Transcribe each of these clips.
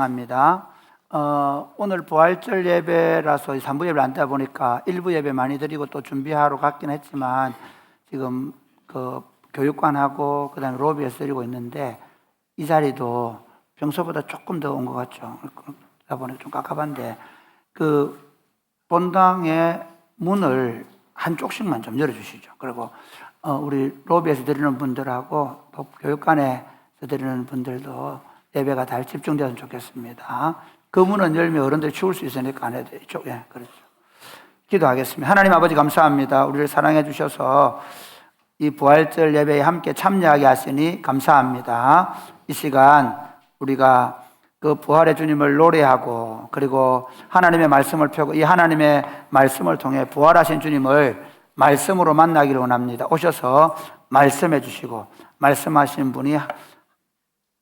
합니다. 오늘 부활절 예배라서 3부 예배를 안 되다 보니까 1부 예배 많이 드리고 또 준비하러 갔긴 했지만 지금 그 교육관하고 그다음에 로비에서 드리고 있는데 이 자리도 평소보다 조금 더 온 것 같죠. 그러다 보니까 좀 깝깝한데 그 본당의 문을 한쪽씩만 좀 열어주시죠. 그리고 우리 로비에서 드리는 분들하고 또 교육관에서 드리는 분들도 예배가 잘 집중되었으면 좋겠습니다. 그 문은 열면 어른들이 추울 수 있으니까 안 해도 이쪽에 그렇죠. 기도하겠습니다. 하나님 아버지 감사합니다. 우리를 사랑해 주셔서 이 부활절 예배에 함께 참여하게 하시니 감사합니다. 이 시간 우리가 그 부활의 주님을 노래하고 그리고 하나님의 말씀을 펴고 이 하나님의 말씀을 통해 부활하신 주님을 말씀으로 만나기를 원합니다. 오셔서 말씀해 주시고 말씀하신 분이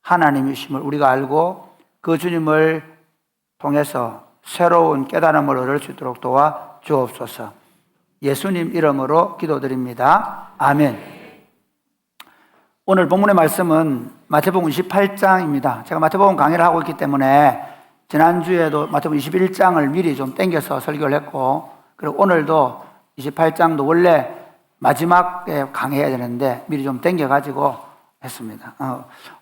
하나님이심을 우리가 알고 그 주님을 통해서 새로운 깨달음을 얻을 수 있도록 도와 주옵소서. 예수님 이름으로 기도드립니다. 아멘. 오늘 본문의 말씀은 마태복음 28장입니다. 제가 마태복음 강의를 하고 있기 때문에 지난주에도 마태복음 21장을 미리 좀 땡겨서 설교를 했고 그리고 오늘도 28장도 원래 마지막에 강의해야 되는데 미리 좀 땡겨가지고 했습니다.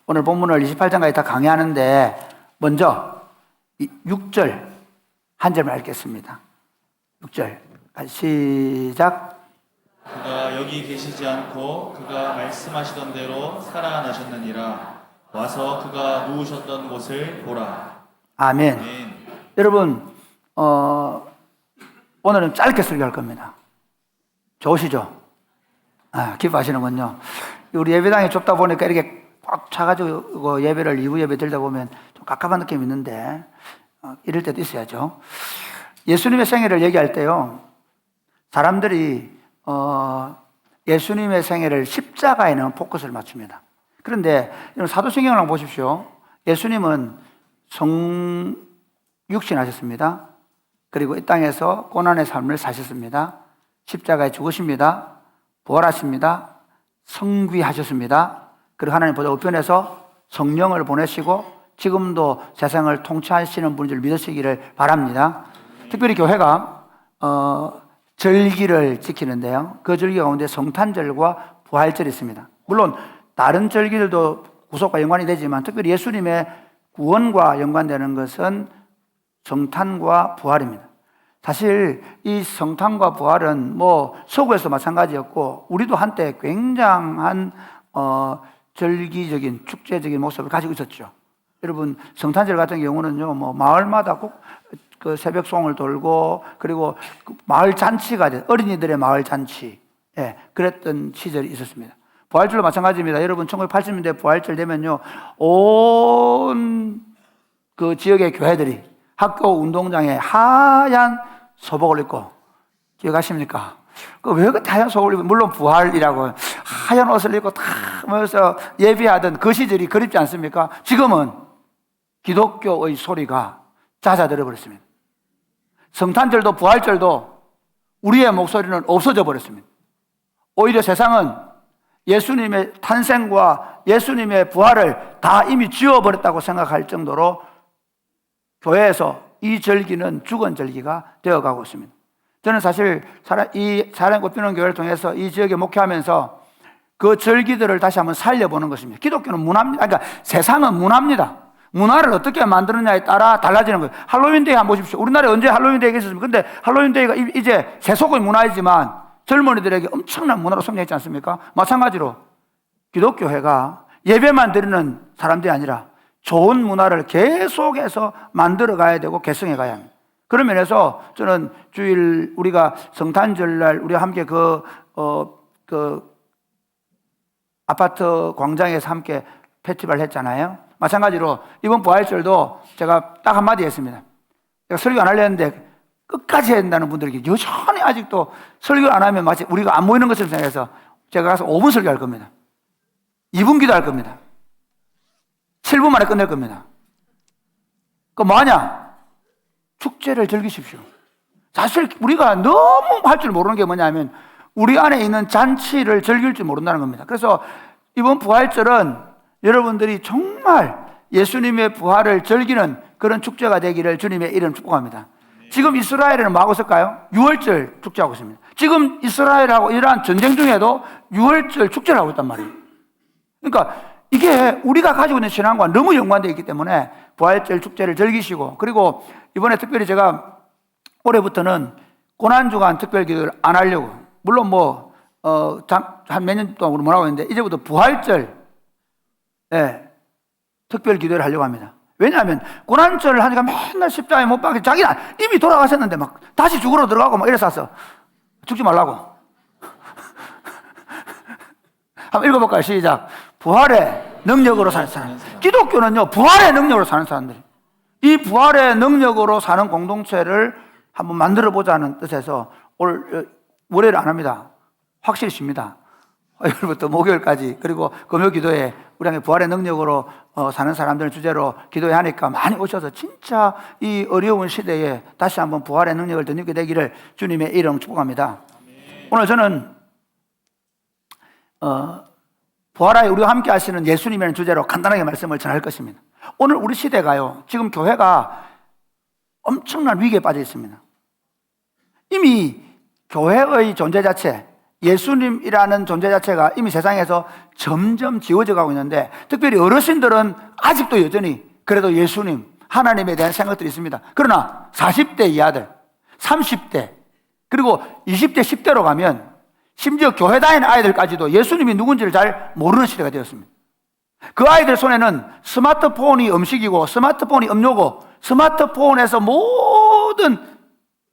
오늘 본문을 28장까지 다 강의하는데 먼저 6절 한 절만 읽겠습니다. 6절 시작. 그가 여기 계시지 않고 그가 말씀하시던 대로 살아나셨느니라. 와서 그가 누우셨던 곳을 보라. 아멘. 아멘. 여러분 오늘은 짧게 설교할 겁니다. 좋으시죠? 기뻐하시는군요. 우리 예배당이 좁다 보니까 이렇게 꽉 차가지고 예배를 2부 예배 들다 보면 좀 깝깝한 느낌이 있는데 이럴 때도 있어야죠. 예수님의 생애를 얘기할 때요 사람들이 예수님의 생애를 십자가에는 포커스를 맞춥니다. 그런데 사도신경을 한번 보십시오. 예수님은 육신하셨습니다. 그리고 이 땅에서 고난의 삶을 사셨습니다. 십자가에 죽으십니다. 부활하십니다. 성귀하셨습니다. 그리고 하나님 보좌 우편에서 성령을 보내시고 지금도 세상을 통치하시는 분인 줄 믿으시기를 바랍니다. 특별히 교회가 절기를 지키는데요 그 절기 가운데 성탄절과 부활절이 있습니다. 물론 다른 절기들도 구속과 연관이 되지만 특별히 예수님의 구원과 연관되는 것은 성탄과 부활입니다. 사실 이 성탄과 부활은 서구에서 마찬가지였고 우리도 한때 굉장한 절기적인 축제적인 모습을 가지고 있었죠. 여러분 성탄절 같은 경우는요 마을마다 꼭 그 새벽송을 돌고 그리고 그 마을 잔치가 어린이들의 마을 잔치 그랬던 시절이 있었습니다. 부활절도 마찬가지입니다. 여러분 1980년대 부활절 되면요 온 그 지역의 교회들이 학교 운동장에 하얀 소복을 입고 기억하십니까? 왜 그 하얀 소복을 입고 물론 부활이라고 하얀 옷을 입고 다 모여서 예배하던 그 시절이 그립지 않습니까? 지금은 기독교의 소리가 잦아들어 버렸습니다. 성탄절도 부활절도 우리의 목소리는 없어져 버렸습니다. 오히려 세상은 예수님의 탄생과 예수님의 부활을 다 이미 지워버렸다고 생각할 정도로 교회에서 이 절기는 죽은 절기가 되어가고 있습니다. 저는 사실 이 사랑의 꽃피우는 교회를 통해서 이 지역에 목회하면서 그 절기들을 다시 한번 살려보는 것입니다. 기독교는 문화입니다. 그러니까 세상은 문화입니다. 문화를 어떻게 만드느냐에 따라 달라지는 거예요. 할로윈데이 한번 보십시오. 우리나라에 언제 할로윈데이가 있었습니까? 근데 할로윈데이가 이제 세속의 문화이지만 젊은이들에게 엄청난 문화로 성장했지 않습니까? 마찬가지로 기독교회가 예배만 드리는 사람들이 아니라 좋은 문화를 계속해서 만들어 가야 되고 개성해 가야 합니다. 그런 면에서 저는 주일 우리가 성탄절날 우리가 함께 그 아파트 광장에서 함께 페스티벌 했잖아요. 마찬가지로 이번 부활절도 제가 딱 한마디 했습니다. 제가 설교 안 하려 했는데 끝까지 해야 된다는 분들에게 여전히 아직도 설교 안 하면 마치 우리가 안 모이는 것처럼 생각해서 제가 가서 5분 설교할 겁니다. 2분 기도할 겁니다. 7분 만에 끝낼 겁니다. 그 뭐하냐? 축제를 즐기십시오. 사실 우리가 너무 할 줄 모르는 게 뭐냐면 우리 안에 있는 잔치를 즐길 줄 모른다는 겁니다. 그래서 이번 부활절은 여러분들이 정말 예수님의 부활을 즐기는 그런 축제가 되기를 주님의 이름 축복합니다. 지금 이스라엘에는 뭐 하고 있을까요? 유월절 축제하고 있습니다. 지금 이스라엘하고 이러한 전쟁 중에도 유월절 축제를 하고 있단 말이에요. 그러니까 이게 우리가 가지고 있는 신앙과 너무 연관되어 있기 때문에 부활절 축제를 즐기시고, 그리고 이번에 특별히 제가 올해부터는 고난주간 특별 기도를 안 하려고, 물론 한 몇 년 동안 우리 뭐라고 했는데 이제부터 부활절 특별 기도를 하려고 합니다. 왜냐하면 고난절을 하니까 맨날 십자가에 못 박혀, 자기는 이미 돌아가셨는데 막 다시 죽으러 들어가고 막 이랬었어. 죽지 말라고. 한번 읽어볼까요? 시작. 부활의 능력으로 사는 사람. 기독교는요, 부활의 능력으로 사는 사람들이, 이 부활의 능력으로 사는 공동체를 한번 만들어 보자는 뜻에서 월요일 안 합니다. 확실히 쉽니다. 화요일부터 목요일까지, 그리고 금요 기도에 우리 함께 부활의 능력으로 사는 사람들 주제로 기도회 하니까 많이 오셔서 진짜 이 어려운 시대에 다시 한번 부활의 능력을 덧입게 되기를 주님의 이름 축복합니다. 오늘 저는 부활하여 우리와 함께 하시는 예수님이라는 주제로 간단하게 말씀을 전할 것입니다. 오늘 우리 시대가요, 지금 교회가 엄청난 위기에 빠져 있습니다. 이미 교회의 존재 자체, 예수님이라는 존재 자체가 이미 세상에서 점점 지워져 가고 있는데, 특별히 어르신들은 아직도 여전히 그래도 예수님, 하나님에 대한 생각들이 있습니다. 그러나 40대 이하들, 30대, 그리고 20대, 10대로 가면 심지어 교회 다니는 아이들까지도 예수님이 누군지를 잘 모르는 시대가 되었습니다. 그 아이들 손에는 스마트폰이 음식이고, 스마트폰이 음료고, 스마트폰에서 모든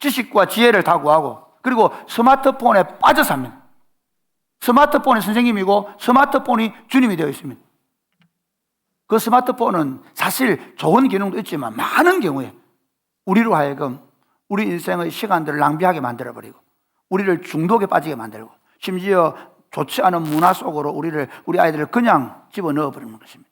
지식과 지혜를 다 구하고, 그리고 스마트폰에 빠져 삽니다. 스마트폰이 선생님이고 스마트폰이 주님이 되어 있습니다. 그 스마트폰은 사실 좋은 기능도 있지만 많은 경우에 우리로 하여금 우리 인생의 시간들을 낭비하게 만들어버리고, 우리를 중독에 빠지게 만들고, 심지어 좋지 않은 문화 속으로 우리 아이들을 그냥 집어넣어 버리는 것입니다.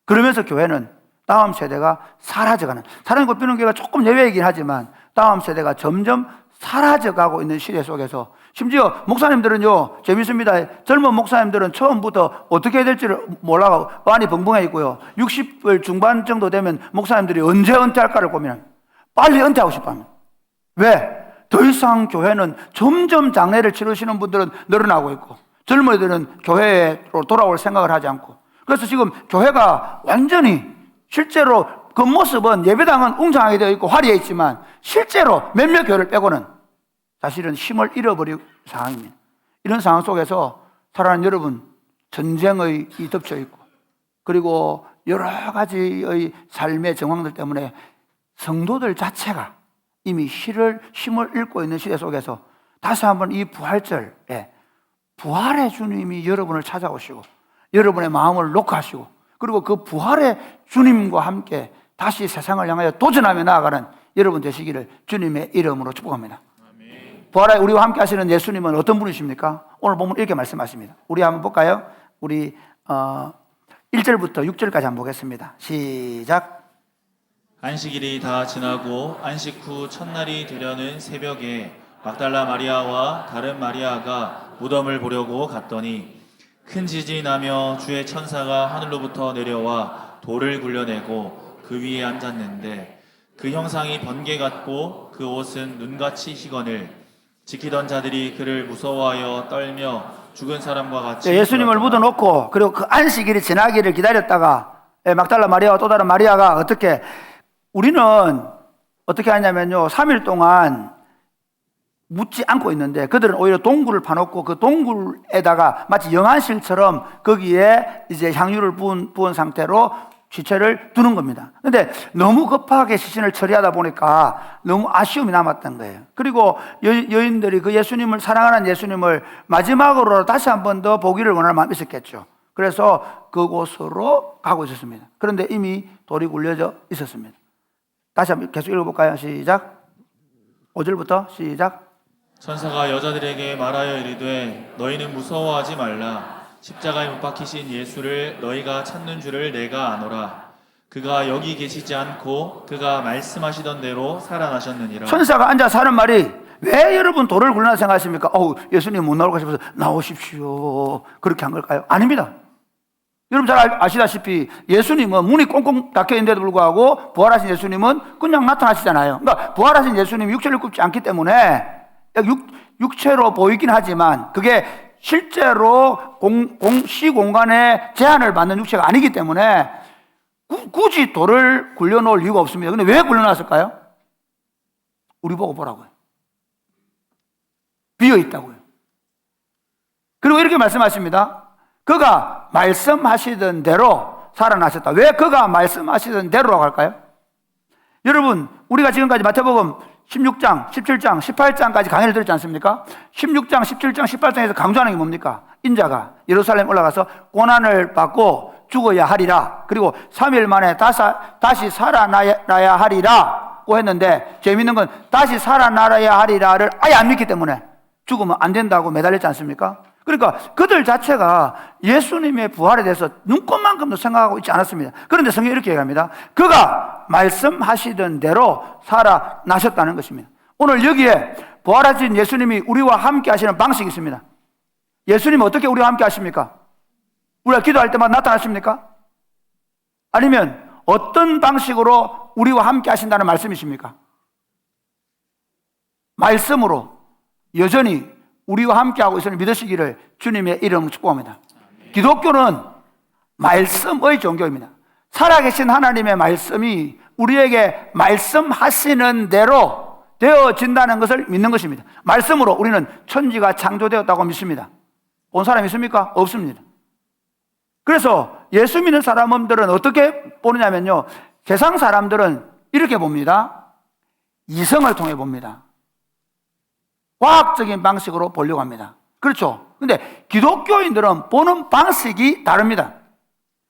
그러면서 교회는 다음 세대가 사라져가는, 사랑의 꽃피는 교회가 조금 예외이긴 하지만 다음 세대가 점점 사라져가고 있는 시대 속에서, 심지어 목사님들은요, 재밌습니다. 젊은 목사님들은 처음부터 어떻게 해야 될지를 몰라가고 많이 벙벙해 있고요, 60을 중반 정도 되면 목사님들이 언제 은퇴할까를 고민합니다. 빨리 은퇴하고 싶어 합니다. 왜? 더 이상 교회는, 점점 장례를 치르시는 분들은 늘어나고 있고 젊은이들은 교회로 돌아올 생각을 하지 않고, 그래서 지금 교회가 완전히 실제로 겉모습은 예배당은 웅장하게 되어 있고 화려해 있지만 실제로 몇몇 교회를 빼고는 사실은 힘을 잃어버린 상황입니다. 이런 상황 속에서 살아가는 여러분, 전쟁의 덮쳐 있고, 그리고 여러 가지의 삶의 정황들 때문에 성도들 자체가 이미 힘을 잃고 있는 시대 속에서 다시 한번 이 부활절에 부활의 주님이 여러분을 찾아오시고 여러분의 마음을 녹화하시고, 그리고 그 부활의 주님과 함께 다시 세상을 향하여 도전하며 나아가는 여러분 되시기를 주님의 이름으로 축복합니다. 부활하여 우리와 함께 하시는 예수님은 어떤 분이십니까? 오늘 보면 이렇게 말씀하십니다. 우리 한번 볼까요? 우리 1절부터 6절까지 한번 보겠습니다. 시작. 안식일이 다 지나고 안식 후 첫날이 되려는 새벽에 막달라 마리아와 다른 마리아가 무덤을 보려고 갔더니 큰 지진이 나며 주의 천사가 하늘로부터 내려와 돌을 굴려내고 그 위에 앉았는데, 그 형상이 번개 같고 그 옷은 눈같이 희거늘. 지키던 자들이 그를 무서워하여 떨며 죽은 사람과 같이 예수님을 묻어놓고, 그리고 그 안식일이 지나기를 기다렸다가 막달라 마리아와 또 다른 마리아가 우리는 어떻게 하냐면요, 3일 동안 묻지 않고 있는데 그들은 오히려 동굴을 파놓고 그 동굴에다가 마치 영안실처럼 거기에 이제 향유를 부은 상태로 시체를 두는 겁니다. 근데 너무 급하게 시신을 처리하다 보니까 너무 아쉬움이 남았던 거예요. 그리고 여인들이 그 예수님을, 사랑하는 예수님을 마지막으로 다시 한 번 더 보기를 원하는 마음이 있었겠죠. 그래서 그곳으로 가고 있었습니다. 그런데 이미 돌이 굴려져 있었습니다. 다시 한번 계속 읽어볼까요? 시작. 5절부터 시작. 천사가 여자들에게 말하여 이르되 너희는 무서워하지 말라. 십자가에 못 박히신 예수를 너희가 찾는 줄을 내가 아노라. 그가 여기 계시지 않고 그가 말씀하시던 대로 살아나셨느니라. 천사가 앉아서 하는 말이, 왜 여러분 돌을 굴려나 생각하십니까? 예수님 못 나올까 싶어서 나오십시오, 그렇게 한 걸까요? 아닙니다. 여러분 잘 아시다시피 예수님은 문이 꽁꽁 닫혀 있는데도 불구하고 부활하신 예수님은 그냥 나타나시잖아요. 그러니까 부활하신 예수님이 육체를 굽지 않기 때문에 육체로 보이긴 하지만 그게 실제로 시공간에 제한을 받는 육체가 아니기 때문에 굳이 돌을 굴려놓을 이유가 없습니다. 근데 왜 굴려놨을까요? 우리 보고 보라고요. 비어있다고요. 그리고 이렇게 말씀하십니다. 그가 말씀하시던 대로 살아나셨다. 왜 그가 말씀하시던 대로라고 할까요? 여러분, 우리가 지금까지 마태복음 16장, 17장, 18장까지 강의를 들었지 않습니까? 16장, 17장, 18장에서 강조하는 게 뭡니까? 인자가 예루살렘 올라가서 고난을 받고 죽어야 하리라. 그리고 3일 만에 다시 살아나야 하리라고 했는데, 재미있는 건 다시 살아나야 하리라를 아예 안 믿기 때문에 죽으면 안 된다고 매달렸지 않습니까? 그러니까 그들 자체가 예수님의 부활에 대해서 눈꽃만큼도 생각하고 있지 않았습니다. 그런데 성경이 이렇게 얘기합니다. 그가 말씀하시던 대로 살아나셨다는 것입니다. 오늘 여기에 부활하신 예수님이 우리와 함께 하시는 방식이 있습니다. 예수님은 어떻게 우리와 함께 하십니까? 우리가 기도할 때마다 나타나십니까? 아니면 어떤 방식으로 우리와 함께 하신다는 말씀이십니까? 말씀으로 여전히 우리와 함께하고 있으니 믿으시기를 주님의 이름으로 축복합니다. 기독교는 말씀의 종교입니다. 살아계신 하나님의 말씀이 우리에게 말씀하시는 대로 되어진다는 것을 믿는 것입니다. 말씀으로 우리는 천지가 창조되었다고 믿습니다. 본 사람 있습니까? 없습니다. 그래서 예수 믿는 사람들은 어떻게 보느냐면요, 세상 사람들은 이렇게 봅니다. 이성을 통해 봅니다. 과학적인 방식으로 보려고 합니다. 그렇죠? 근데 기독교인들은 보는 방식이 다릅니다.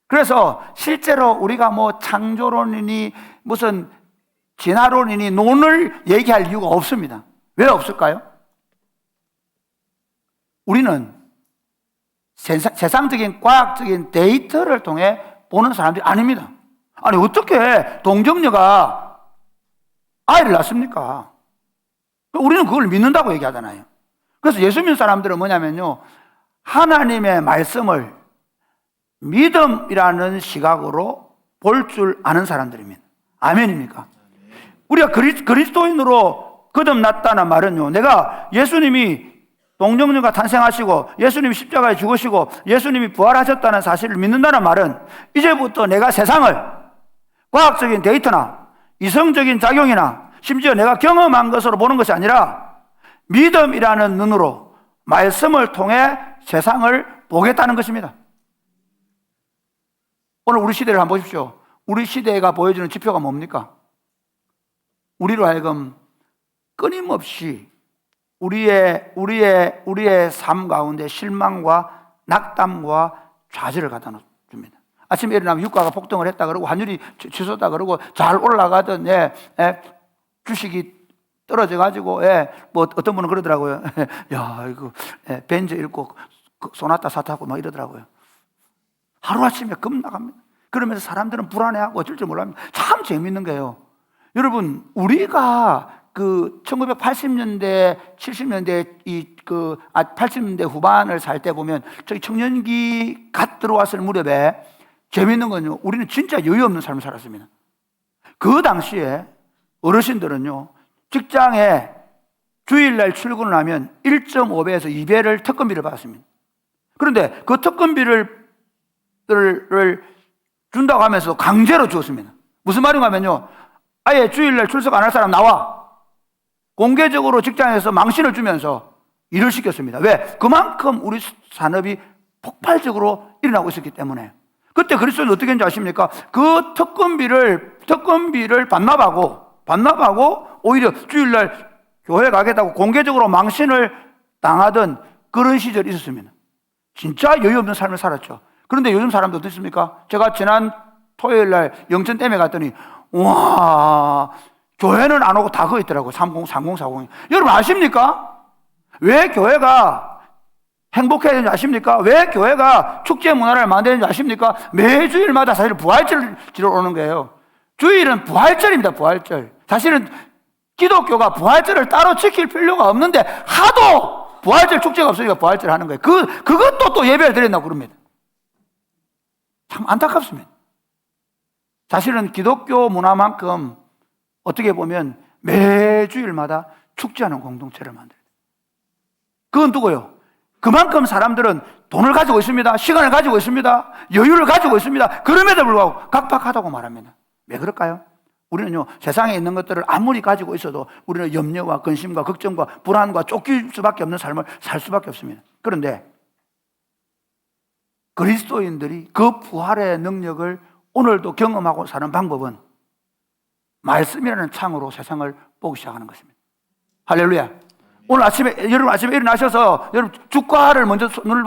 그래서 실제로 우리가 뭐 창조론이니 무슨 진화론이니 논을 얘기할 이유가 없습니다. 왜 없을까요? 우리는 세상적인 과학적인 데이터를 통해 보는 사람들이 아닙니다. 아니, 어떻게 동정녀가 아이를 낳습니까? 우리는 그걸 믿는다고 얘기하잖아요. 그래서 예수 믿는 사람들은 뭐냐면요, 하나님의 말씀을 믿음이라는 시각으로 볼 줄 아는 사람들입니다. 아멘입니까? 우리가 그리스도인으로 거듭났다는 말은요, 내가 예수님이 동정녀가 탄생하시고 예수님이 십자가에 죽으시고 예수님이 부활하셨다는 사실을 믿는다는 말은 이제부터 내가 세상을 과학적인 데이터나 이성적인 작용이나 심지어 내가 경험한 것으로 보는 것이 아니라 믿음이라는 눈으로 말씀을 통해 세상을 보겠다는 것입니다. 오늘 우리 시대를 한번 보십시오. 우리 시대가 보여주는 지표가 뭡니까? 우리로 하여금 끊임없이 우리의 삶 가운데 실망과 낙담과 좌절을 갖다 줍니다. 아침에 일어나면 유가가 폭등을 했다 그러고 환율이 치솟다 그러고 잘 올라가던 주식이 떨어져가지고, 뭐 어떤 분은 그러더라고요. 야, 이거 벤저 읽고 소나타 사타고 막 이러더라고요. 하루아침에 급 나갑니다. 그러면서 사람들은 불안해하고 어쩔 줄 몰랍니다. 참 재밌는 게요, 여러분, 우리가 1980년대, 70년대 80년대 후반을 살 때 보면 저기 청년기 갓 들어왔을 무렵에 재밌는 건요, 우리는 진짜 여유 없는 삶을 살았습니다. 그 당시에 어르신들은요, 직장에 주일날 출근을 하면 1.5배에서 2배를 특근비를 받았습니다. 그런데 그 특근비를 준다고 하면서 강제로 주었습니다. 무슨 말인가 하면요, 아예 주일날 출석 안 할 사람 나와. 공개적으로 직장에서 망신을 주면서 일을 시켰습니다. 왜? 그만큼 우리 산업이 폭발적으로 일어나고 있었기 때문에. 그때 그리스도는 어떻게 했는지 아십니까? 그 특근비를 반납하고 오히려 주일날 교회 가겠다고 공개적으로 망신을 당하던 그런 시절이 있었습니다. 진짜 여유 없는 삶을 살았죠. 그런데 요즘 사람들 어떻습니까? 제가 지난 토요일날 영천댐에 갔더니 와, 교회는 안 오고 다 거기 있더라고요. 3040. 여러분 아십니까? 왜 교회가 행복해야 되는지 아십니까? 왜 교회가 축제 문화를 만드는지 아십니까? 매주일마다 사실 부활절을 지러 오는 거예요. 주일은 부활절입니다. 부활절. 사실은 기독교가 부활절을 따로 지킬 필요가 없는데 하도 부활절 축제가 없으니까 부활절을 하는 거예요. 그것도 또 예배를 드린다고 그럽니다. 참 안타깝습니다. 사실은 기독교 문화만큼 어떻게 보면 매주일마다 축제하는 공동체를 만들어요. 그건 누구요? 그만큼 사람들은 돈을 가지고 있습니다. 시간을 가지고 있습니다. 여유를 가지고 있습니다. 그럼에도 불구하고 각박하다고 말합니다. 왜 그럴까요? 우리는요, 세상에 있는 것들을 아무리 가지고 있어도 우리는 염려와 근심과 걱정과 불안과 쫓길 수밖에 없는 삶을 살 수밖에 없습니다. 그런데 그리스도인들이 그 부활의 능력을 오늘도 경험하고 사는 방법은 말씀이라는 창으로 세상을 보기 시작하는 것입니다. 할렐루야. 오늘 아침에, 여러분 아침에 일어나셔서 여러분 주가를 먼저 눈을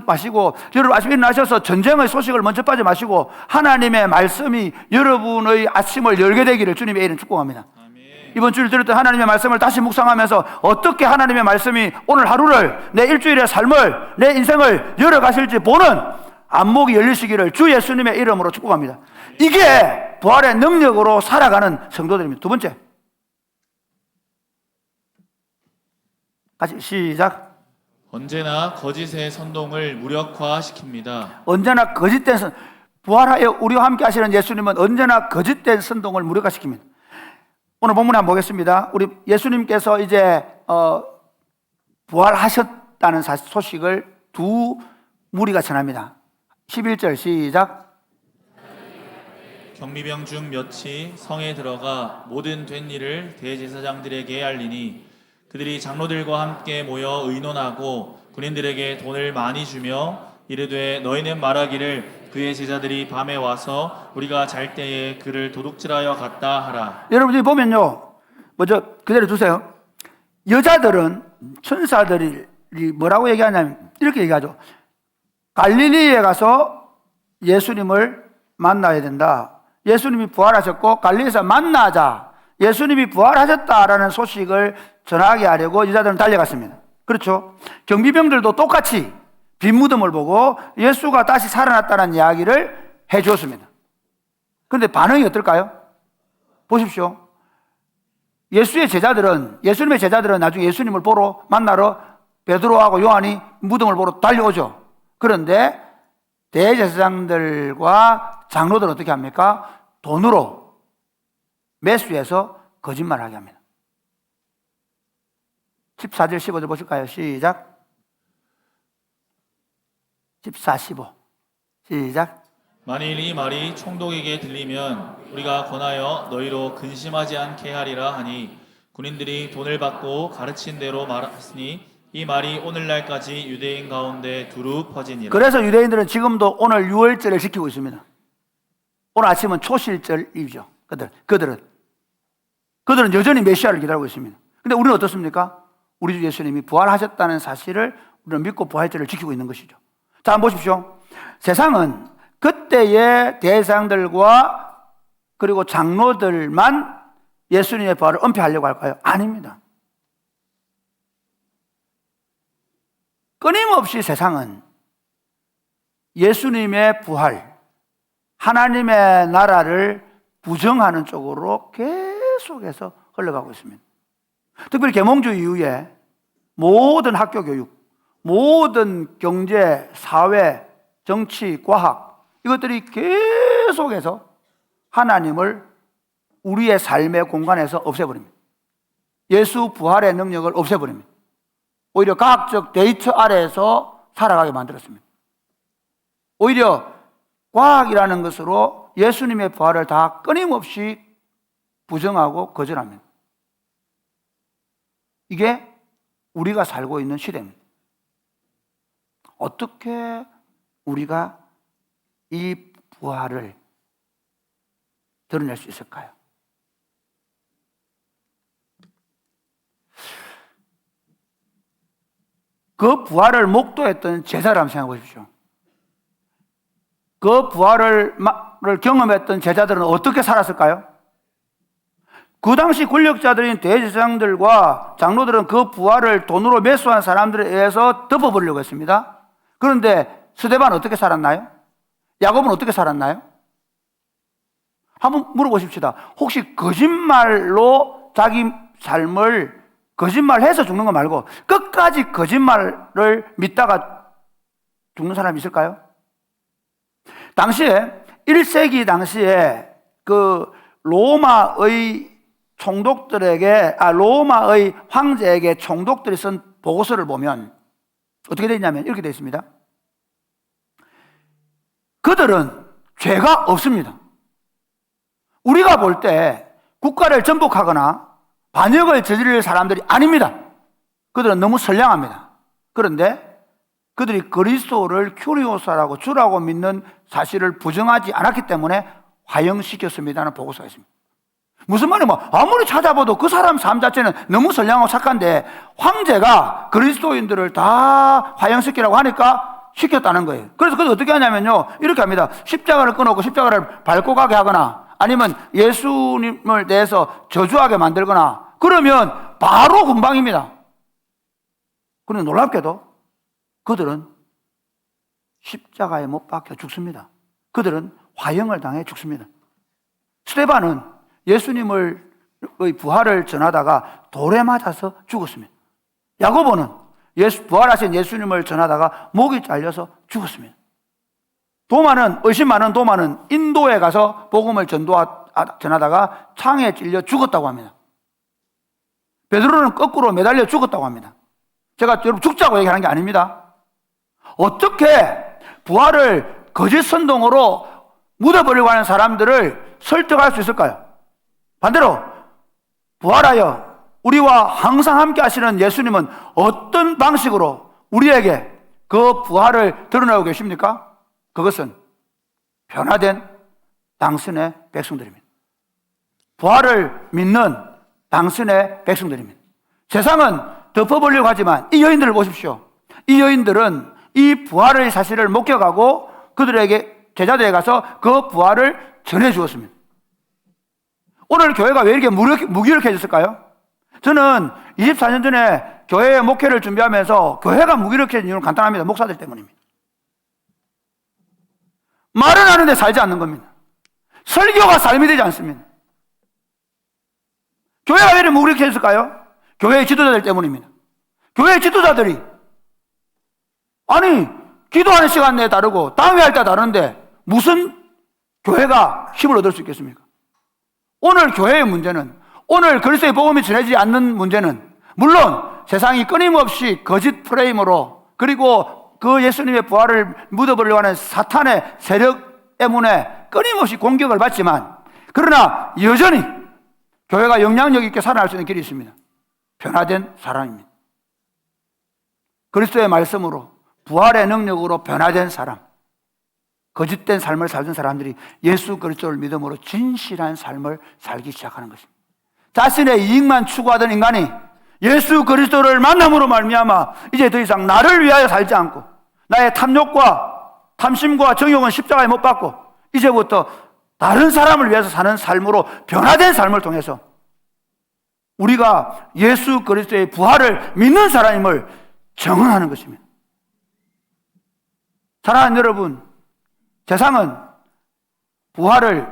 마시고, 여러분 아침에 일어나셔서 전쟁의 소식을 먼저 빠져 마시고 하나님의 말씀이 여러분의 아침을 열게 되기를 주님의 이름 축복합니다. 이번 주일 들었던 하나님의 말씀을 다시 묵상하면서 어떻게 하나님의 말씀이 오늘 하루를, 내 일주일의 삶을, 내 인생을 열어가실지 보는 안목이 열리시기를 주 예수님의 이름으로 축복합니다. 이게 부활의 능력으로 살아가는 성도들입니다. 두 번째, 같이 시작. 언제나 거짓의 선동을 무력화시킵니다. 언제나 거짓된 부활하여 우리와 함께 하시는 예수님은 언제나 거짓된 선동을 무력화시킵니다. 오늘 본문에 한번 보겠습니다. 우리 예수님께서 이제 부활하셨다는 소식을 두 무리가 전합니다. 11절 시작. 경비병 중 몇이 성에 들어가 모든 된 일을 대제사장들에게 알리니 그들이 장로들과 함께 모여 의논하고 군인들에게 돈을 많이 주며 이르되 너희는 말하기를 그의 제자들이 밤에 와서 우리가 잘 때에 그를 도둑질하여 갔다 하라. 여러분들이 보면요, 먼저 그대로 두세요. 여자들은, 천사들이 뭐라고 얘기하냐면 이렇게 얘기하죠. 갈릴리에 가서 예수님을 만나야 된다. 예수님이 부활하셨고 갈릴리에서 만나자. 예수님이 부활하셨다라는 소식을 전하게 하려고 여자들은 달려갔습니다. 그렇죠? 경비병들도 똑같이 빈 무덤을 보고 예수가 다시 살아났다는 이야기를 해 주었습니다. 그런데 반응이 어떨까요? 보십시오. 예수님의 제자들은 나중에 예수님을 보러 만나러 베드로하고 요한이 무덤을 보러 달려오죠. 그런데 대제사장들과 장로들은 어떻게 합니까? 돈으로 매수해서 거짓말하게 합니다. 14절 15절 보실까요? 시작. 14, 15 시작. 만일 이 말이 총독에게 들리면 우리가 권하여 너희로 근심하지 않게 하리라 하니 군인들이 돈을 받고 가르친 대로 말하시니 이 말이 오늘날까지 유대인 가운데 두루 퍼지니라. 그래서 유대인들은 지금도 오늘 유월절을 지키고 있습니다. 오늘 아침은 초실절이죠. 그들은 여전히 메시아를 기다리고 있습니다. 근데 우리는 어떻습니까? 우리 주 예수님이 부활하셨다는 사실을 우리는 믿고 부활절을 지키고 있는 것이죠. 자, 한번 보십시오. 세상은 그때의 대상들과 그리고 장로들만 예수님의 부활을 은폐하려고 할까요? 아닙니다. 끊임없이 세상은 예수님의 부활, 하나님의 나라를 부정하는 쪽으로 계속해서 흘러가고 있습니다. 특별히 계몽주의 이후에 모든 학교 교육, 모든 경제, 사회, 정치, 과학 이것들이 계속해서 하나님을 우리의 삶의 공간에서 없애버립니다. 예수 부활의 능력을 없애버립니다. 오히려 과학적 데이터 아래에서 살아가게 만들었습니다. 오히려 과학이라는 것으로 예수님의 부활을 다 끊임없이 부정하고 거절합니다. 이게 우리가 살고 있는 시대입니다. 어떻게 우리가 이 부활을 드러낼 수 있을까요? 그 부활을 목도했던 제자를 한번 생각해 보십시오. 그 부활을 경험했던 제자들은 어떻게 살았을까요? 그 당시 권력자들인 대제사장들과 장로들은 그 부활을 돈으로 매수한 사람들에 의해서 덮어버리려고 했습니다. 그런데 스데반은 어떻게 살았나요? 야곱은 어떻게 살았나요? 한번 물어보십시다. 혹시 거짓말로 자기 삶을 거짓말해서 죽는 거 말고 끝까지 거짓말을 믿다가 죽는 사람이 있을까요? 당시에 1세기 당시에 그 로마의 로마의 황제에게 총독들이 쓴 보고서를 보면 어떻게 되어 있냐면 이렇게 되어 있습니다. 그들은 죄가 없습니다. 우리가 볼 때 국가를 전복하거나 반역을 저지를 사람들이 아닙니다. 그들은 너무 선량합니다. 그런데 그들이 그리스도를 큐리오사라고 주라고 믿는 사실을 부정하지 않았기 때문에 화형시켰습니다는 보고서가 있습니다. 무슨 말이면 아무리 찾아봐도 그 사람 삶 자체는 너무 선량하고 착한데 황제가 그리스도인들을 다 화형시키라고 하니까 시켰다는 거예요. 그래서 그걸 어떻게 하냐면요, 이렇게 합니다. 십자가를 끊어고 십자가를 밟고 가게 하거나 아니면 예수님을 대해서 저주하게 만들거나 그러면 바로 군방입니다. 그런데 놀랍게도 그들은 십자가에 못 박혀 죽습니다. 그들은 화형을 당해 죽습니다. 스데반은 예수님의 부활을 전하다가 돌에 맞아서 죽었습니다. 야고보는 부활하신 예수님을 전하다가 목이 잘려서 죽었습니다. 의심 많은 도마는 인도에 가서 복음을 전하다가 창에 찔려 죽었다고 합니다. 베드로는 거꾸로 매달려 죽었다고 합니다. 제가 여러분 죽자고 얘기하는 게 아닙니다. 어떻게 부활을 거짓 선동으로 묻어버리고 하는 사람들을 설득할 수 있을까요? 반대로 부활하여 우리와 항상 함께 하시는 예수님은 어떤 방식으로 우리에게 그 부활을 드러내고 계십니까? 그것은 변화된 당신의 백성들입니다. 부활을 믿는 당신의 백성들입니다. 세상은 덮어보려고 하지만 이 여인들을 보십시오. 이 여인들은 이 부활의 사실을 목격하고 그들에게 제자들에 가서 그 부활을 전해 주었습니다. 오늘 교회가 왜 이렇게 무기력해졌을까요? 저는 24년 전에 교회 목회를 준비하면서 교회가 무기력해진 이유는 간단합니다. 목사들 때문입니다. 말은 하는데 살지 않는 겁니다. 설교가 삶이 되지 않습니다. 교회가 왜 이렇게 무기력해졌을까요? 교회의 지도자들 때문입니다. 교회의 지도자들이 기도하는 시간 내에 다르고 당회할 때 다른데 무슨 교회가 힘을 얻을 수 있겠습니까? 오늘 교회의 문제는, 오늘 그리스도의 복음이 전해지지 않는 문제는 물론 세상이 끊임없이 거짓 프레임으로 그리고 그 예수님의 부활을 묻어버리려고 하는 사탄의 세력 때문에 끊임없이 공격을 받지만 그러나 여전히 교회가 영향력 있게 살아날 수 있는 길이 있습니다. 변화된 사람입니다. 그리스도의 말씀으로 부활의 능력으로 변화된 사람, 거짓된 삶을 살던 사람들이 예수 그리스도를 믿음으로 진실한 삶을 살기 시작하는 것입니다. 자신의 이익만 추구하던 인간이 예수 그리스도를 만남으로 말미암아 이제 더 이상 나를 위하여 살지 않고 나의 탐욕과 탐심과 정욕은 십자가에 못 박고 이제부터 다른 사람을 위해서 사는 삶으로 변화된 삶을 통해서 우리가 예수 그리스도의 부활을 믿는 사람임을 증언하는 것입니다. 사랑하는 여러분, 세상은 부활을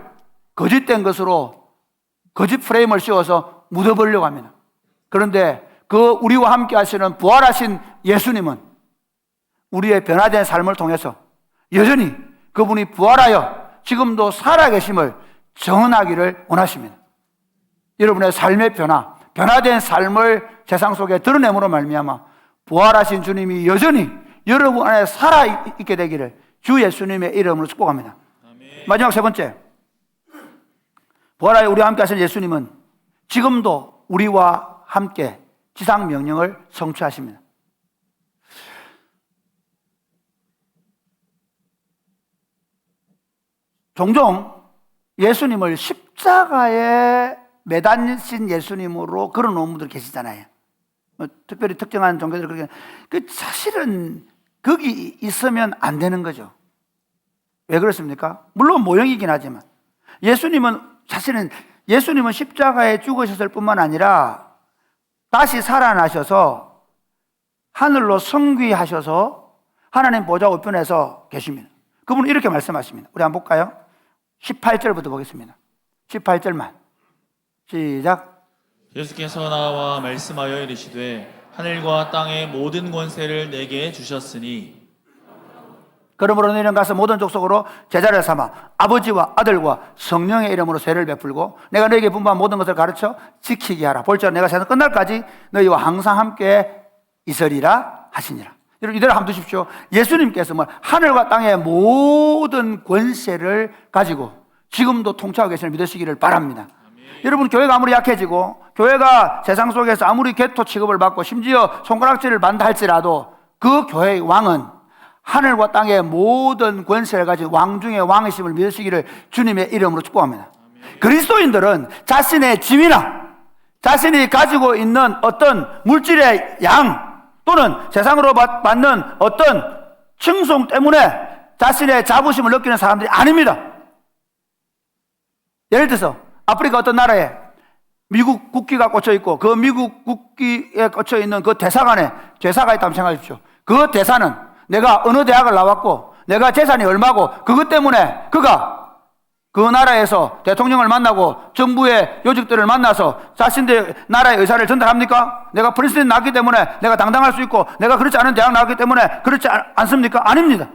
거짓된 것으로 거짓 프레임을 씌워서 묻어버리려고 합니다. 그런데 우리와 함께 하시는 부활하신 예수님은 우리의 변화된 삶을 통해서 여전히 그분이 부활하여 지금도 살아계심을 증언하기를 원하십니다. 여러분의 삶의 변화된 삶을 세상 속에 드러냄으로 말미암아 부활하신 주님이 여전히 여러분 안에 살아있게 되기를 주 예수님의 이름으로 축복합니다. 아멘. 마지막 세 번째, 부활하여 우리와 함께 하신 예수님은 지금도 우리와 함께 지상 명령을 성취하십니다. 종종 예수님을 십자가에 매달리신 예수님으로 걸어놓은 분들 계시잖아요. 특별히 특정한 종교들 그렇게 사실은 거기 있으면 안 되는 거죠. 왜 그렇습니까? 물론 모형이긴 하지만 사실은 예수님은 십자가에 죽으셨을 뿐만 아니라 다시 살아나셔서 하늘로 승귀하셔서 하나님 보좌 우편에서 계십니다. 그분은 이렇게 말씀하십니다. 우리 한번 볼까요? 18절부터 보겠습니다. 18절만 시작. 예수께서 나와 말씀하여 이르시되 하늘과 땅의 모든 권세를 내게 주셨으니 그러므로 너희는 가서 모든 족속으로 제자를 삼아 아버지와 아들과 성령의 이름으로 세례를 베풀고 내가 너에게 분부한 모든 것을 가르쳐 지키게 하라. 볼지어다 내가 세상 끝날까지 너희와 항상 함께 있으리라 하시니라. 여러분 이대로 한번 두십시오. 예수님께서 하늘과 땅의 모든 권세를 가지고 지금도 통치하고 계시는 믿으시기를 바랍니다. 여러분 교회가 아무리 약해지고 교회가 세상 속에서 아무리 개토 취급을 받고 심지어 손가락질을 받는다 할지라도 그 교회의 왕은 하늘과 땅의 모든 권세를 가진 왕 중의 왕이심을 믿으시기를 주님의 이름으로 축복합니다. 그리스도인들은 자신의 지위나 자신이 가지고 있는 어떤 물질의 양 또는 세상으로 받는 어떤 칭송 때문에 자신의 자부심을 느끼는 사람들이 아닙니다. 예를 들어서 아프리카 어떤 나라에 미국 국기가 꽂혀 있고 그 미국 국기에 꽂혀 있는 그 대사관에 대사가 있다면 생각하십시오. 그 대사는 내가 어느 대학을 나왔고 내가 재산이 얼마고 그것 때문에 그가 그 나라에서 대통령을 만나고 정부의 요직들을 만나서 자신들 나라의 의사를 전달합니까? 내가 프린스턴 나왔기 때문에 내가 당당할 수 있고 내가 그렇지 않은 대학 나왔기 때문에 그렇지 않습니까? 아닙니다.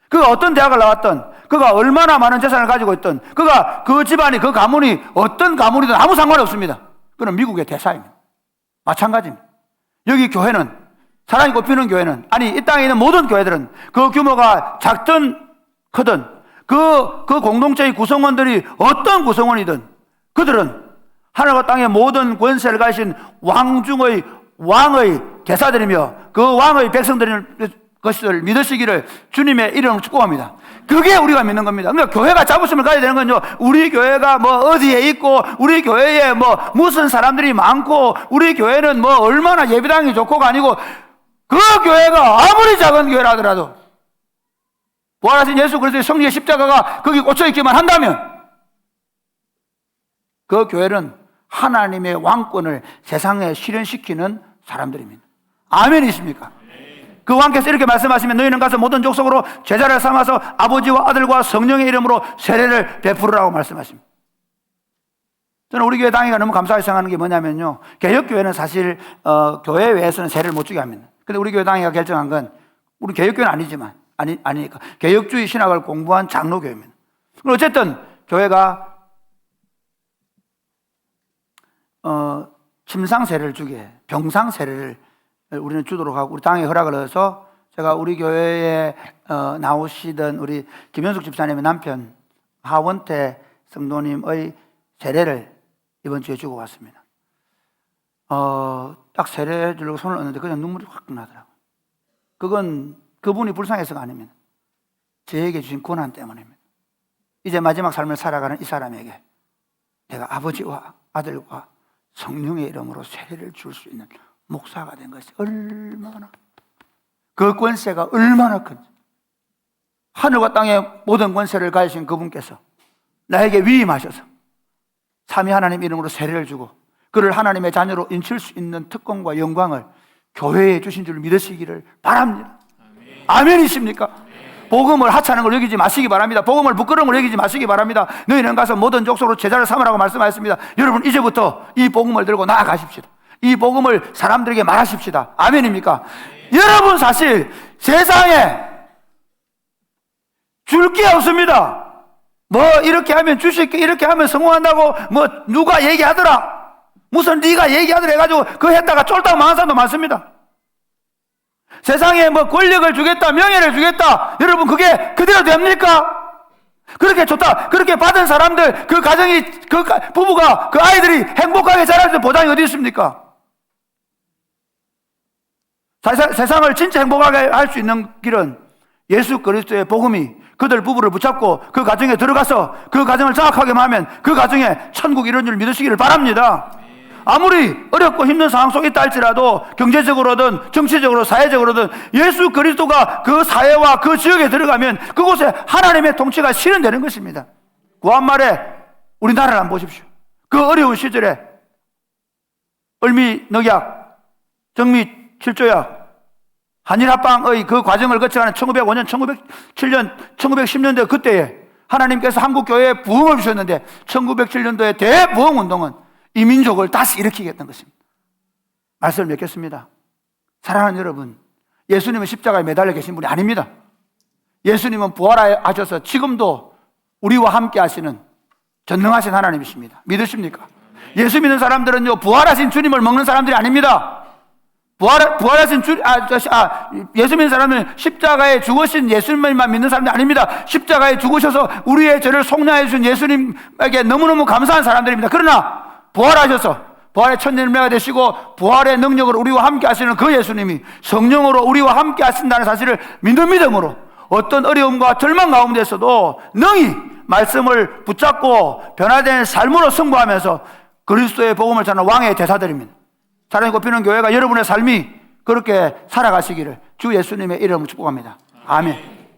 그가 어떤 대학을 나왔든 그가 얼마나 많은 재산을 가지고 있든 그가 그 집안이 그 가문이 어떤 가문이든 아무 상관이 없습니다. 그는 미국의 대사입니다. 마찬가지입니다. 여기 교회는 사랑이 꼽히는 교회는 아니 이 땅에 있는 모든 교회들은 그 규모가 작든 크든 그 공동체의 구성원들이 어떤 구성원이든 그들은 하늘과 땅의 모든 권세를 가진 왕 중의 왕의 대사들이며 그 왕의 백성들인 것을 믿으시기를 주님의 이름으로 축복합니다. 그게 우리가 믿는 겁니다. 그러니까 교회가 자부심을 가져야 되는 건요, 우리 교회가 뭐 어디에 있고 우리 교회에 뭐 무슨 사람들이 많고 우리 교회는 뭐 얼마나 예배당이 좋고가 아니고 그 교회가 아무리 작은 교회라 하더라도 부활하신 예수 그리스도의 성리의 십자가가 거기 꽂혀있기만 한다면 그 교회는 하나님의 왕권을 세상에 실현시키는 사람들입니다. 아멘이십니까? 그 왕께서 이렇게 말씀하시면 너희는 가서 모든 족속으로 제자를 삼아서 아버지와 아들과 성령의 이름으로 세례를 베푸르라고 말씀하십니다. 저는 우리 교회 당회가 너무 감사하게 생각하는 게 뭐냐면요, 개혁교회는 사실 교회 외에서는 세례를 못 주게 합니다. 근데 우리 교회 당회가 결정한 건 우리 개혁교회는 아니지만 아니니까 개혁주의 신학을 공부한 장로교회입니다. 어쨌든 교회가 침상 세례를 주게 병상 세례를 우리는 주도록 하고 우리 당에 허락을 해서 제가 우리 교회에 나오시던 우리 김현숙 집사님의 남편 하원태 성도님의 세례를 이번 주에 주고 왔습니다. 딱 세례 주려고 손을 얹는데 그냥 눈물이 확 나더라고요. 그건 그분이 불쌍해서가 아닙니다. 저에게 주신 권한 때문입니다. 이제 마지막 삶을 살아가는 이 사람에게 내가 아버지와 아들과 성령의 이름으로 세례를 줄 수 있는 목사가 된 것이 얼마나, 그 권세가 얼마나 큰지. 하늘과 땅의 모든 권세를 가지신 그분께서 나에게 위임하셔서 삼위 하나님 이름으로 세례를 주고 그를 하나님의 자녀로 인칠 수 있는 특권과 영광을 교회에 주신 줄 믿으시기를 바랍니다. 아멘이십니까? 복음을 하찮은 걸 여기지 마시기 바랍니다. 복음을 부끄러운 걸 여기지 마시기 바랍니다. 너희는 가서 모든 족속으로 제자를 삼으라고 말씀하셨습니다. 여러분 이제부터 이 복음을 들고 나아가십시다. 이 복음을 사람들에게 말하십시다. 아멘입니까? 여러분 사실 세상에 줄 게 없습니다. 뭐 이렇게 하면 주식게 이렇게 하면 성공한다고 뭐 누가 얘기하더라, 무슨 네가 얘기하더라 해가지고 그거 했다가 쫄딱 망한 사람도 많습니다. 세상에 뭐 권력을 주겠다 명예를 주겠다, 여러분 그게 그대로 됩니까? 그렇게 좋다 그렇게 받은 사람들 그 가정이 그 부부가 그 아이들이 행복하게 자랄 수 보장이 어디 있습니까? 세상을 진짜 행복하게 할 수 있는 길은 예수 그리스도의 복음이 그들 부부를 붙잡고 그 가정에 들어가서 그 가정을 장악하게만 하면 그 가정에 천국이 이런 줄 믿으시기를 바랍니다. 아무리 어렵고 힘든 상황 속에 있다 할지라도 경제적으로든 정치적으로 사회적으로든 예수 그리스도가 그 사회와 그 지역에 들어가면 그곳에 하나님의 통치가 실현되는 것입니다. 구한말에 우리나라를 한번 보십시오. 그 어려운 시절에 을미넉약, 정미칠조약, 한일합방의 그 과정을 거쳐가는 1905년, 1907년, 1910년대 그때에 하나님께서 한국교회에 부흥을 주셨는데 1907년도의 대부흥운동은 이 민족을 다시 일으키겠다는 것입니다. 말씀을 맺겠습니다. 사랑하는 여러분, 예수님은 십자가에 매달려 계신 분이 아닙니다. 예수님은 부활하셔서 지금도 우리와 함께 하시는 전능하신 하나님이십니다. 믿으십니까? 예수 믿는 사람들은요, 부활하신 주님을 먹는 사람들이 아닙니다. 부활하신 예수 믿는 사람은 십자가에 죽으신 예수님만 믿는 사람들이 아닙니다. 십자가에 죽으셔서 우리의 죄를 속량해 주신 예수님에게 너무너무 감사한 사람들입니다. 그러나 부활하셔서 부활의 천년매가 되시고 부활의 능력으로 우리와 함께 하시는 그 예수님이 성령으로 우리와 함께 하신다는 사실을 믿는 믿음으로 어떤 어려움과 절망 가운데서도 능히 말씀을 붙잡고 변화된 삶으로 승부하면서 그리스도의 복음을 전하는 왕의 대사들입니다. 사랑이 꼽히는 교회가 여러분의 삶이 그렇게 살아가시기를 주 예수님의 이름으로 축복합니다. 아멘.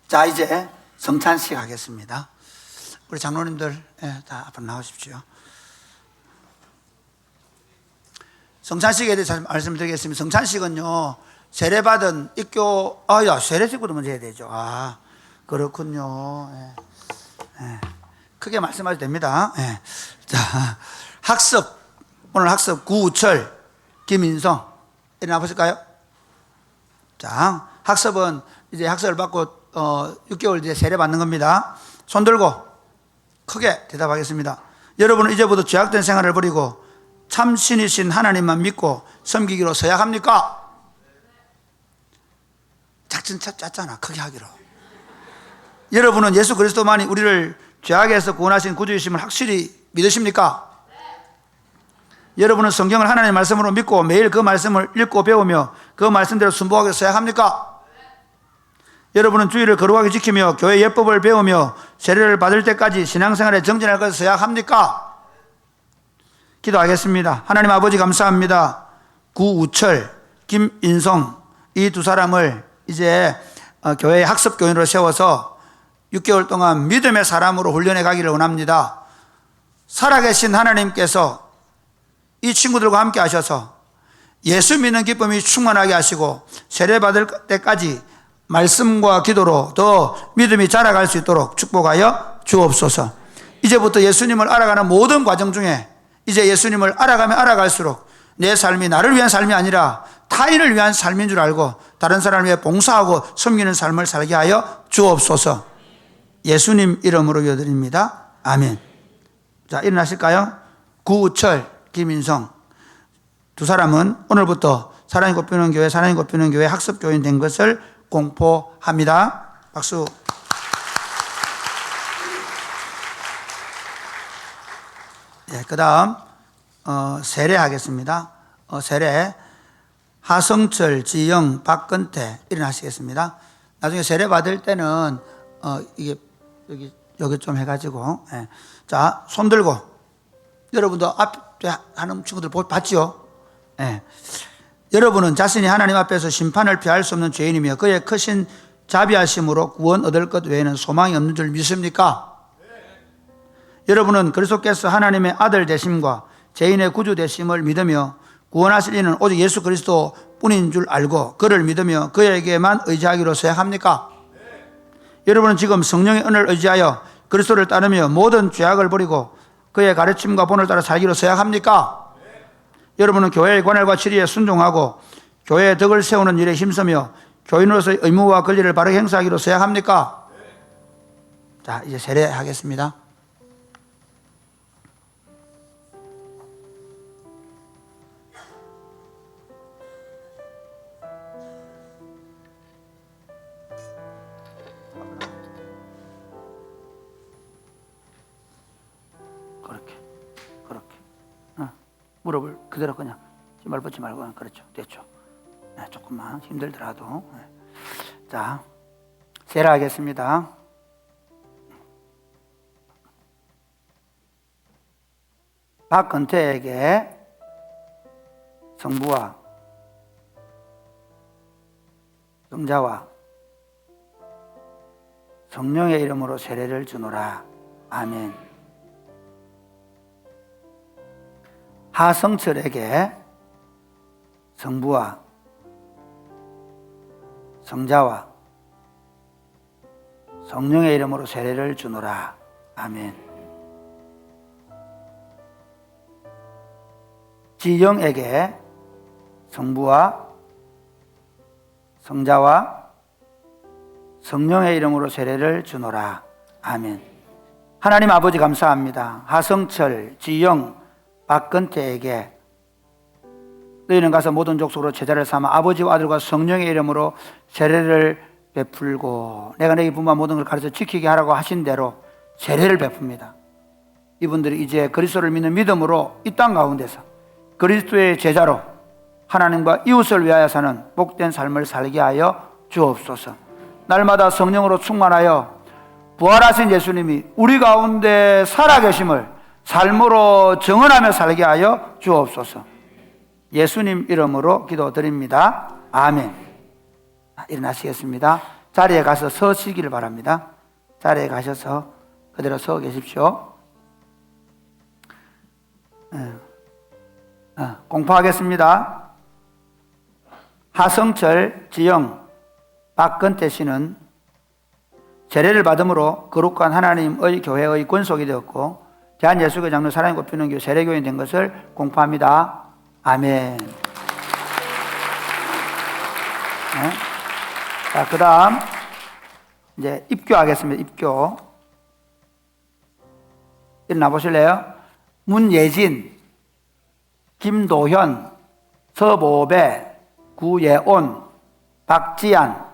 자, 이제 성찬식 하겠습니다. 우리 장로님들 다 앞으로 나오십시오. 성찬식에 대해서 말씀드리겠습니다. 성찬식은요, 세례받은 입교, 세례식부터 먼저 해야 되죠. 그렇군요. 크게 말씀하셔도 됩니다. 자, 학습, 오늘 학습 구우철, 김인성. 일어나 보실까요? 자, 학습은 이제 학습을 받고 6개월 뒤에 세례받는 겁니다. 손 들고 크게 대답하겠습니다. 여러분은 이제부터 죄악된 생활을 버리고 참 신이신 하나님만 믿고 섬기기로 서약합니까? 작전 짰잖아, 크게 하기로. 여러분은 예수 그리스도만이 우리를 죄악에서 구원하신 구주이심을 확실히 믿으십니까? 여러분은 성경을 하나님의 말씀으로 믿고 매일 그 말씀을 읽고 배우며 그 말씀대로 순복하게 서약합니까? 여러분은 주의를 거룩하게 지키며 교회 예법을 배우며 세례를 받을 때까지 신앙생활에 정진할 것을 서약합니까? 기도하겠습니다. 하나님 아버지 감사합니다. 구우철, 김인성 이 두 사람을 이제 교회의 학습교인으로 세워서 6개월 동안 믿음의 사람으로 훈련해 가기를 원합니다. 살아계신 하나님께서 이 친구들과 함께 하셔서 예수 믿는 기쁨이 충만하게 하시고 세례받을 때까지 말씀과 기도로 더 믿음이 자라갈 수 있도록 축복하여 주옵소서. 이제부터 예수님을 알아가는 모든 과정 중에 이제 예수님을 알아가면 알아갈수록 내 삶이 나를 위한 삶이 아니라 타인을 위한 삶인 줄 알고 다른 사람을 위해 봉사하고 섬기는 삶을 살게 하여 주옵소서. 예수님 이름으로 기도드립니다. 아멘. 자, 일어나실까요? 구우철, 김인성 두 사람은 오늘부터 사랑이 꼽히는 교회 학습교인 된 것을 공포합니다. 박수. 그 다음 세례하겠습니다. 세례 하성철, 지영, 박근태 일어나시겠습니다. 나중에 세례 받을 때는 이게 여기 좀 해가지고 자, 손 들고 여러분도 앞에 하는 친구들 봤지요? 여러분은 자신이 하나님 앞에서 심판을 피할 수 없는 죄인이며 그의 크신 자비하심으로 구원 얻을 것 외에는 소망이 없는 줄 믿습니까? 여러분은 그리스도께서 하나님의 아들 되심과 죄인의 구주 되심을 믿으며 구원하실 이는 오직 예수 그리스도 뿐인 줄 알고 그를 믿으며 그에게만 의지하기로 서약합니까? 여러분은 지금 성령의 은혜를 의지하여 그리스도를 따르며 모든 죄악을 버리고 그의 가르침과 본을 따라 살기로 서약합니까? 여러분은 교회의 관할과 지리에 순종하고 교회의 덕을 세우는 일에 힘쓰며 교인으로서의 의무와 권리를 바르게 행사하기로 서약합니까? 자, 이제 세례하겠습니다. 그렇게 무릎을 그대로 그냥 신발 벗지 말고 그렇죠. 됐죠. 조금만 힘들더라도. 자, 세례하겠습니다. 박근태에게 성부와 성자와 성령의 이름으로 세례를 주노라. 아멘. 하성철에게 성부와 성자와 성령의 이름으로 세례를 주노라. 아멘. 지영에게 성부와 성자와 성령의 이름으로 세례를 주노라. 아멘. 하나님 아버지 감사합니다. 하성철, 지영, 박근태에게 너희는 가서 모든 족속으로 제자를 삼아 아버지와 아들과 성령의 이름으로 세례를 베풀고 내가 너희 분만 모든 걸 가르쳐 지키게 하라고 하신 대로 세례를 베풉니다. 이분들이 이제 그리스도를 믿는 믿음으로 이 땅 가운데서 그리스도의 제자로 하나님과 이웃을 위하여 사는 복된 삶을 살게 하여 주옵소서. 날마다 성령으로 충만하여 부활하신 예수님이 우리 가운데 살아계심을 삶으로 증언하며 살게 하여 주옵소서. 예수님 이름으로 기도드립니다. 아멘. 일어나시겠습니다. 자리에 가서 서시기를 바랍니다. 자리에 가셔서 그대로 서 계십시오. 공포하겠습니다. 하성철, 지영, 박근태 씨는 세례를 받음으로 거룩한 하나님의 교회의 권속이 되었고 대한예수교 장로 사랑이 꼽히는 교회 세례교인이 된 것을 공포합니다. 아멘. 자, 그 다음 이제 입교하겠습니다. 입교. 일어나 보실래요? 문예진, 김도현, 서보배, 구예온, 박지안,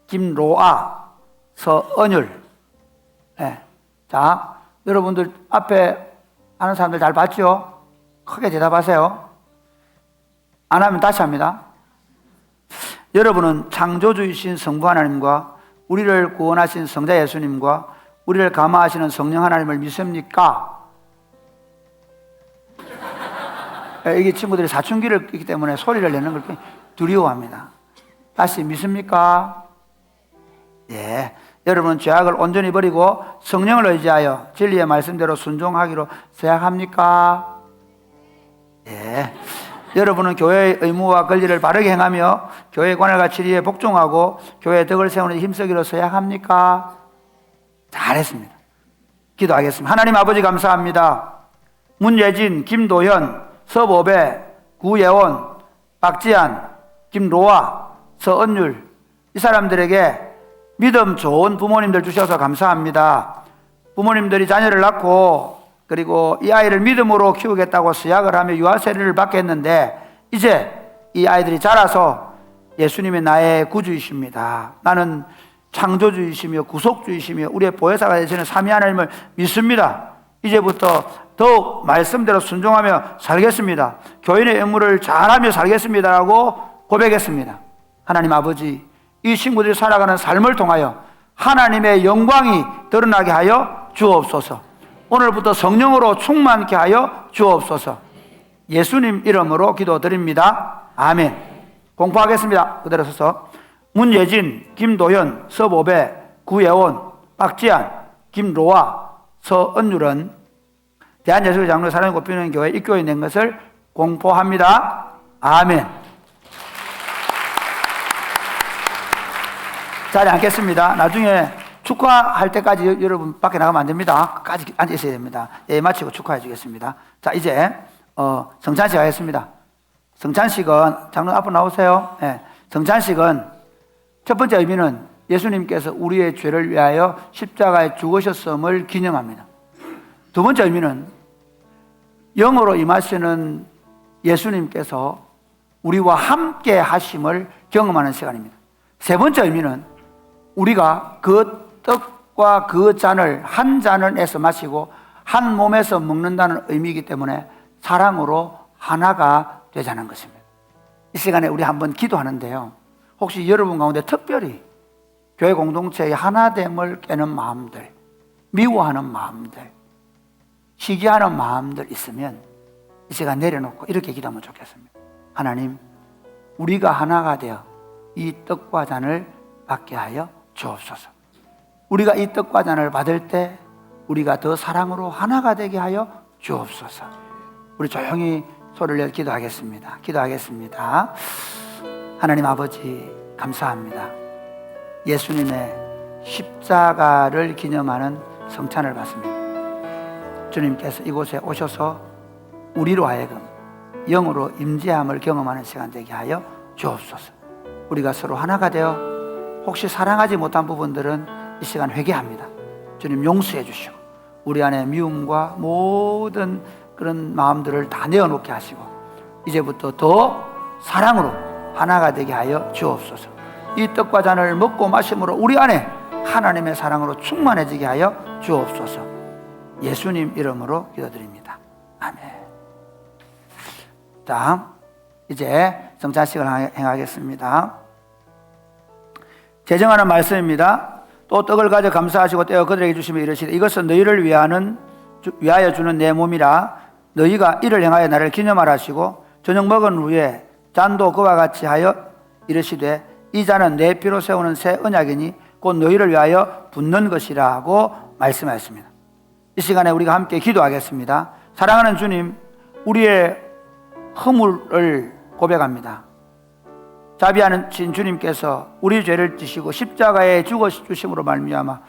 김로아, 서은율. 네. 자, 여러분들 앞에 아는 사람들 잘 봤죠? 크게 대답하세요. 안 하면 다시 합니다. 여러분은 창조주이신 성부 하나님과 우리를 구원하신 성자 예수님과 우리를 감화하시는 성령 하나님을 믿습니까? 이게 친구들이 사춘기를 있기 때문에 소리를 내는 걸 두려워합니다. 다시 믿습니까? 예. 여러분은 죄악을 온전히 버리고 성령을 의지하여 진리의 말씀대로 순종하기로 생각합니까? 예. 여러분은 교회의 의무와 권리를 바르게 행하며 교회의 관할과 치리에 복종하고 교회의 덕을 세우는 데 힘쓰기로 서약합니까? 잘했습니다. 기도하겠습니다. 하나님 아버지 감사합니다. 문예진, 김도현, 서보배, 구예원, 박지안, 김로아, 서은율 이 사람들에게 믿음 좋은 부모님들 주셔서 감사합니다. 부모님들이 자녀를 낳고 그리고 이 아이를 믿음으로 키우겠다고 서약을 하며 유아세례를 받게 했는데 이제 이 아이들이 자라서 예수님이 나의 구주이십니다. 나는 창조주이시며 구속주이시며 우리의 보혜사가 되시는 삼위 하나님을 믿습니다. 이제부터 더욱 말씀대로 순종하며 살겠습니다. 교인의 의무를 잘하며 살겠습니다라고 고백했습니다. 하나님 아버지, 이 친구들이 살아가는 삶을 통하여 하나님의 영광이 드러나게 하여 주옵소서. 오늘부터 성령으로 충만케 하여 주옵소서. 예수님 이름으로 기도드립니다. 아멘. 공포하겠습니다. 그대로 서서 문예진, 김도현, 서보배, 구예원, 박지안, 김로아, 서은율은 대한예수교 장로 사랑이 꼽히는 교회 입교인 된 것을 공포합니다. 아멘. 자리에 앉겠습니다. 나중에 축하할 때까지 여러분 밖에 나가면 안 됩니다. 끝까지 앉아 있어야 됩니다. 예, 마치고 축하해 주겠습니다. 자, 이제 성찬식 하겠습니다. 성찬식은 장로 앞으로 나오세요. 예, 성찬식은 첫 번째 의미는 예수님께서 우리의 죄를 위하여 십자가에 죽으셨음을 기념합니다. 두 번째 의미는 영으로 임하시는 예수님께서 우리와 함께 하심을 경험하는 시간입니다. 세 번째 의미는 우리가 그 떡과 그 잔을 한 잔을에서 마시고 한 몸에서 먹는다는 의미이기 때문에 사랑으로 하나가 되자는 것입니다. 이 시간에 우리 한번 기도하는데요. 혹시 여러분 가운데 특별히 교회 공동체의 하나됨을 깨는 마음들, 미워하는 마음들, 시기하는 마음들 있으면 이 시간 내려놓고 이렇게 기도하면 좋겠습니다. 하나님, 우리가 하나가 되어 이 떡과 잔을 받게 하여 주옵소서. 우리가 이 떡과 잔을 받을 때 우리가 더 사랑으로 하나가 되게 하여 주옵소서. 우리 조용히 소리를 내어 기도하겠습니다. 기도하겠습니다. 하나님 아버지 감사합니다. 예수님의 십자가를 기념하는 성찬을 받습니다. 주님께서 이곳에 오셔서 우리로 하여금 영으로 임재함을 경험하는 시간 되게 하여 주옵소서. 우리가 서로 하나가 되어 혹시 사랑하지 못한 부분들은 이 시간 회개합니다. 주님 용서해 주시고 우리 안에 미움과 모든 그런 마음들을 다 내어놓게 하시고 이제부터 더 사랑으로 하나가 되게 하여 주옵소서. 이 떡과 잔을 먹고 마심으로 우리 안에 하나님의 사랑으로 충만해지게 하여 주옵소서. 예수님 이름으로 기도드립니다. 아멘. 다음 이제 성찬식을 행하겠습니다. 제정하는 말씀입니다. 또 떡을 가져 감사하시고 떼어 그들에게 주시며 이르시되 이것은 너희를 위하여 주는 내 몸이라 너희가 이를 행하여 나를 기념하라 하시고 저녁 먹은 후에 잔도 그와 같이 하여 이르시되 이 잔은 내 피로 세우는 새 언약이니 곧 너희를 위하여 붓는 것이라 하고 말씀하였습니다. 이 시간에 우리가 함께 기도하겠습니다. 사랑하는 주님, 우리의 허물을 고백합니다. 자비하신 주님께서 우리 죄를 지시고 십자가에 죽어 주심으로 말미암아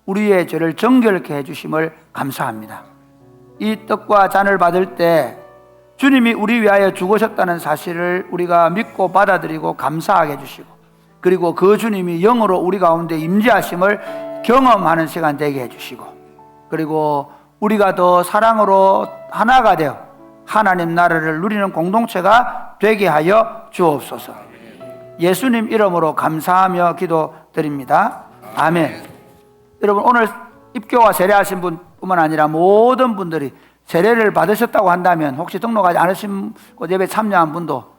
우리의 죄를 정결케 해주심을 감사합니다. 이 떡과 잔을 받을 때 주님이 우리 위하여 죽으셨다는 사실을 우리가 믿고 받아들이고 감사하게 해주시고 그리고 그 주님이 영으로 우리 가운데 임재하심을 경험하는 시간 되게 해주시고 그리고 우리가 더 사랑으로 하나가 되어 하나님 나라를 누리는 공동체가 되게 하여 주옵소서. 예수님 이름으로 감사하며 기도드립니다. 아멘. 여러분 오늘 입교와 세례하신 분뿐만 아니라 모든 분들이 세례를 받으셨다고 한다면 혹시 등록하지 않으신 예배 참여한 분도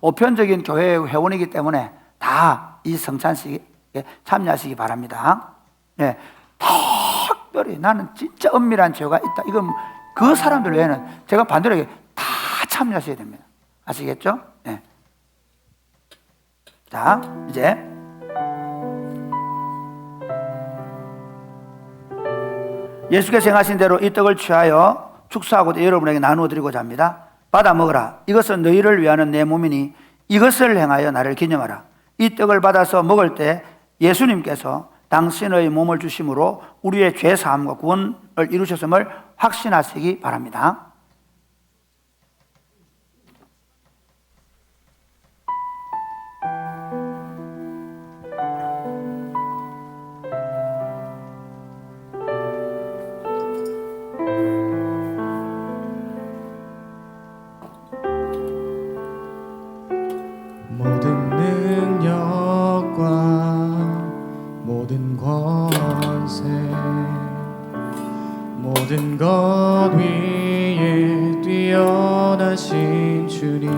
보편적인 교회 회원이기 때문에 다 이 성찬식에 참여하시기 바랍니다. 네. 특별히 나는 진짜 은밀한 죄가 있다. 이건 그 사람들 외에는 제가 반대로 다 참여하셔야 됩니다. 아시겠죠? 네. 자, 이제 예수께서 행하신 대로 이 떡을 취하여 축사하고 여러분에게 나누어 드리고자 합니다. 받아 먹으라. 이것은 너희를 위하는 내 몸이니 이것을 행하여 나를 기념하라. 이 떡을 받아서 먹을 때 예수님께서 당신의 몸을 주심으로 우리의 죄 사함과 구원을 이루셨음을 확신하시기 바랍니다. 모든 능력과 모든 권세 모든 것 위에 뛰어나신 주님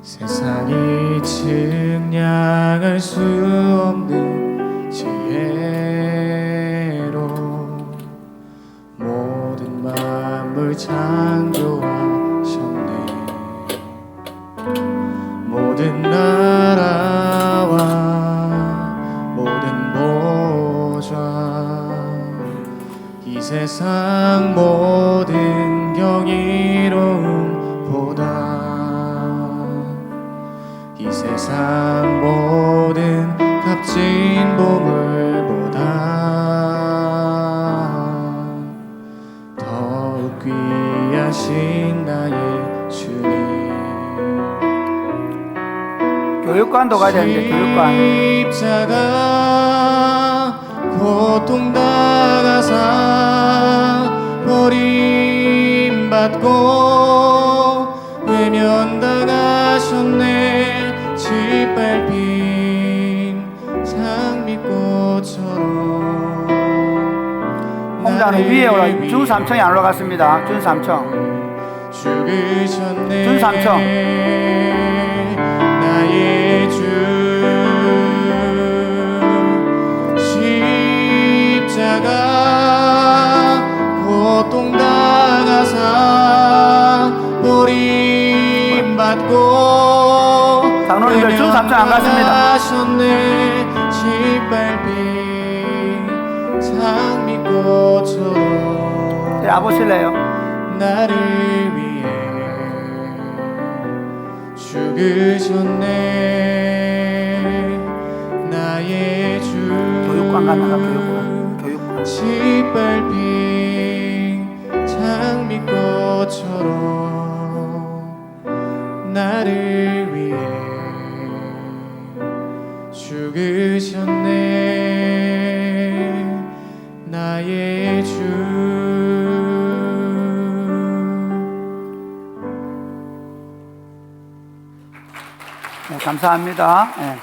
세상이 측량할 수 없는 지혜로 모든 만물 창조하셨네 모든 나라와 모든 보좌 이 세상 모든 경이로움보다 이 세상 모든 값진 보물보다 더욱 귀하신 나의 주님 교육관도 가야 되는데 교육관 십자가 고통당하사 버림받고 외면당하셨네 짓밟힌 장미꽃처럼 공자는 위에 올라 준 3청이 안 올라갔습니다. 준 3청 죽으셨네 준 3청 나의 주 십자가 고통당하사 버림받고 장로님들 준 3청 안 갔습니다. 짓밟힌 장미꽃처럼 네, 아보실래요? 나를 위해 죽으셨네 나의 주 교육관 갔다가 교육관 짓밟힌 장미꽃처럼 것처럼 나를 위해 죽으셨네. 나의 주. 네, 감사합니다. 네.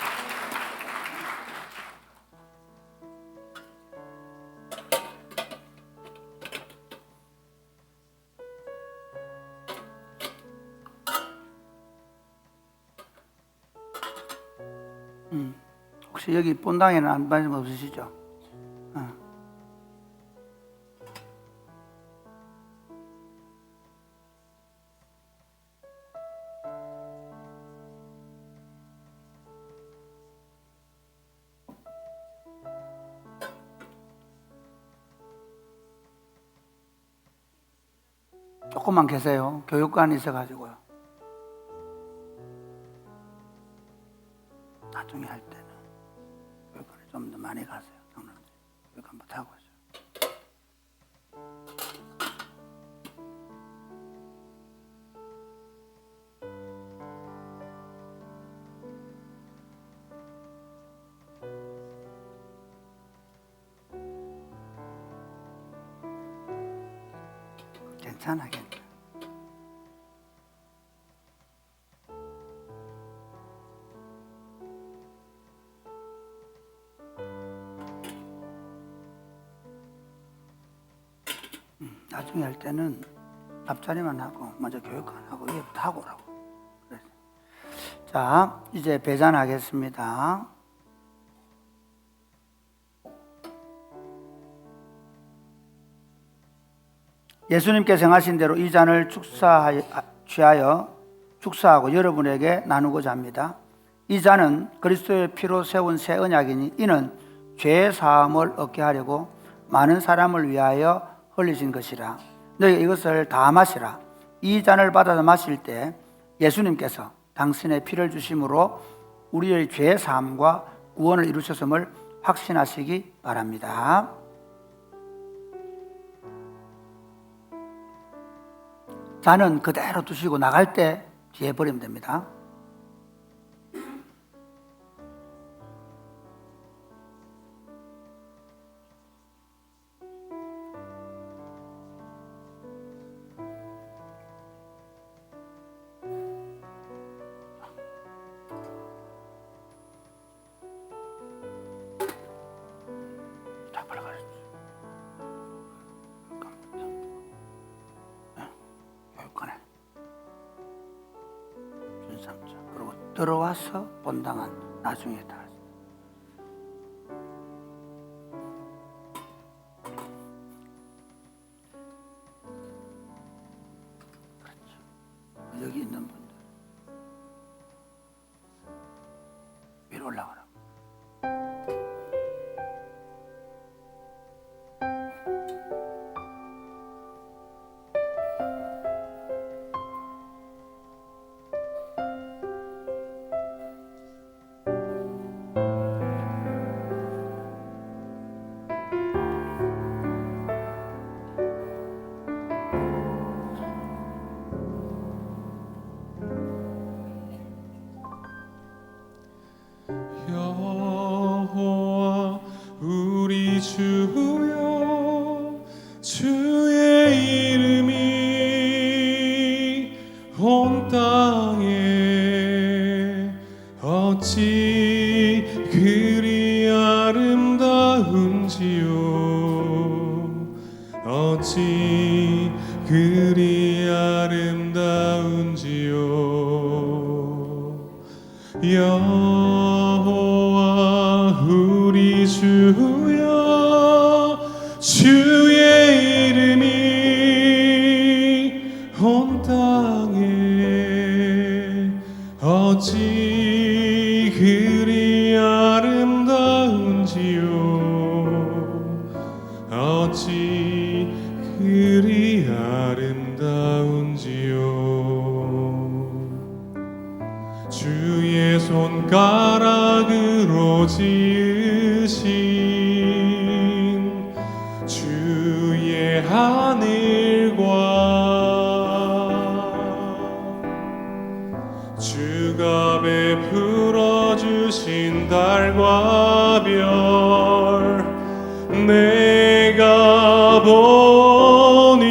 혹시 여기 본당에는 안 관심 없으시죠? 조금만 계세요. 교육관이 있어가지고요. 나중에 할 때는 교육관에 좀 더 많이 가세요. 장로님, 교육관 못하고 있어요. 괜찮아, 괜찮아. 나중에 할 때는 앞자리만 하고 먼저 교육관 하고 위에부터 하고 오라고. 그래서. 자, 이제 배잔하겠습니다. 예수님께서 행하신 대로 이 잔을 취하여 축사하고 여러분에게 나누고자 합니다. 이 잔은 그리스도의 피로 세운 새 언약이니 이는 죄의 사함을 얻게 하려고 많은 사람을 위하여 흘리신 것이라. 너희 이것을 다 마시라. 이 잔을 받아서 마실 때 예수님께서 당신의 피를 주심으로 우리의 죄의 사함과 구원을 이루셨음을 확신하시기 바랍니다. 잔은 그대로 두시고 나갈 때 뒤에 버리면 됩니다. 자, 빨리 가시죠. 교육관에 준삼자. 그리고 들어와서 본당은 나중에 다. 그렇죠. 여기 있는 분들 위로 올라가라. 여호와 우리 주여, 주의 이름이 온 땅에 어찌 그리 아름다운지요. 어찌 그리 아름다운지요. 여호와 우리 주여, 주의 이름이 온 땅에 어찌 그리 아름다운지요. 어찌 그리 아름다운지요. 주의 손가락으로 지으신 주의 하늘과 내가 베풀어 주신 달과 별 내가 보니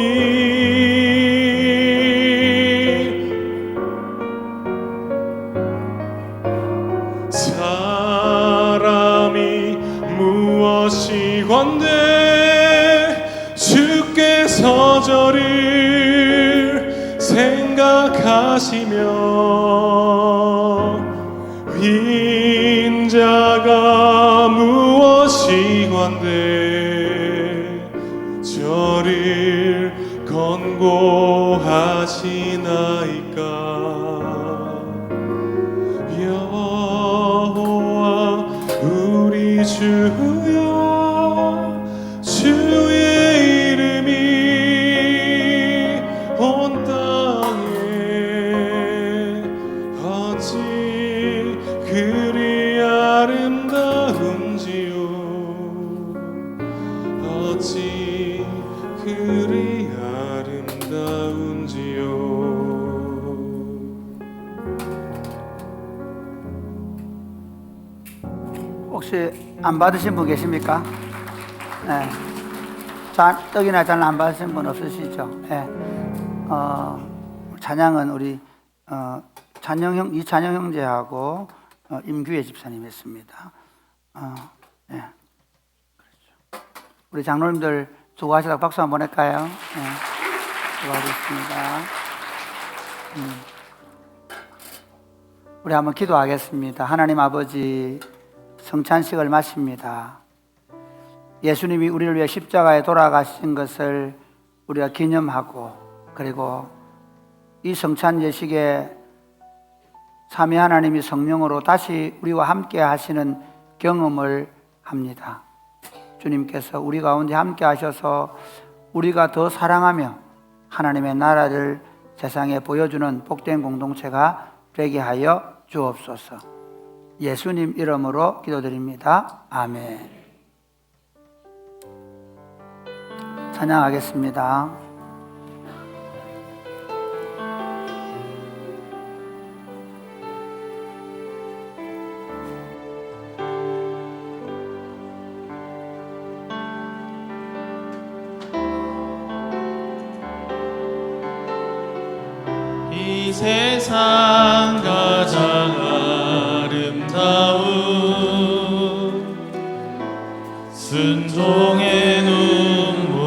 사람이 무엇이 관대 주께서 저를 생각하시며 빈자가 무엇이 관대 저를 권고하시나이까 여호와 우리 주여 주의 이름이 온 땅에 어찌 그리 아름다운지요 어찌 그리 아름다운지요. 혹시 안 받으신 분 계십니까? 네. 떡이나 잔 안 받으신 분 없으시죠? 네. 찬양은 우리 이찬영 형제하고 임규혜 집사님 했습니다. 네. 그렇죠. 우리 장로님들 수고하시다가 박수 한번 보낼까요? 네. 수고하셨습니다. 우리 한번 기도하겠습니다. 하나님 아버지, 성찬식을 마칩니다. 예수님이 우리를 위해 십자가에 돌아가신 것을 우리가 기념하고, 그리고 이 성찬 예식에 삼위 하나님이 성령으로 다시 우리와 함께 하시는 경험을 합니다. 주님께서 우리 가운데 함께 하셔서 우리가 더 사랑하며 하나님의 나라를 세상에 보여주는 복된 공동체가 되게 하여 주옵소서. 예수님 이름으로 기도드립니다. 아멘. 찬양하겠습니다. 이 세상 가장 아름다운 순종의 눈물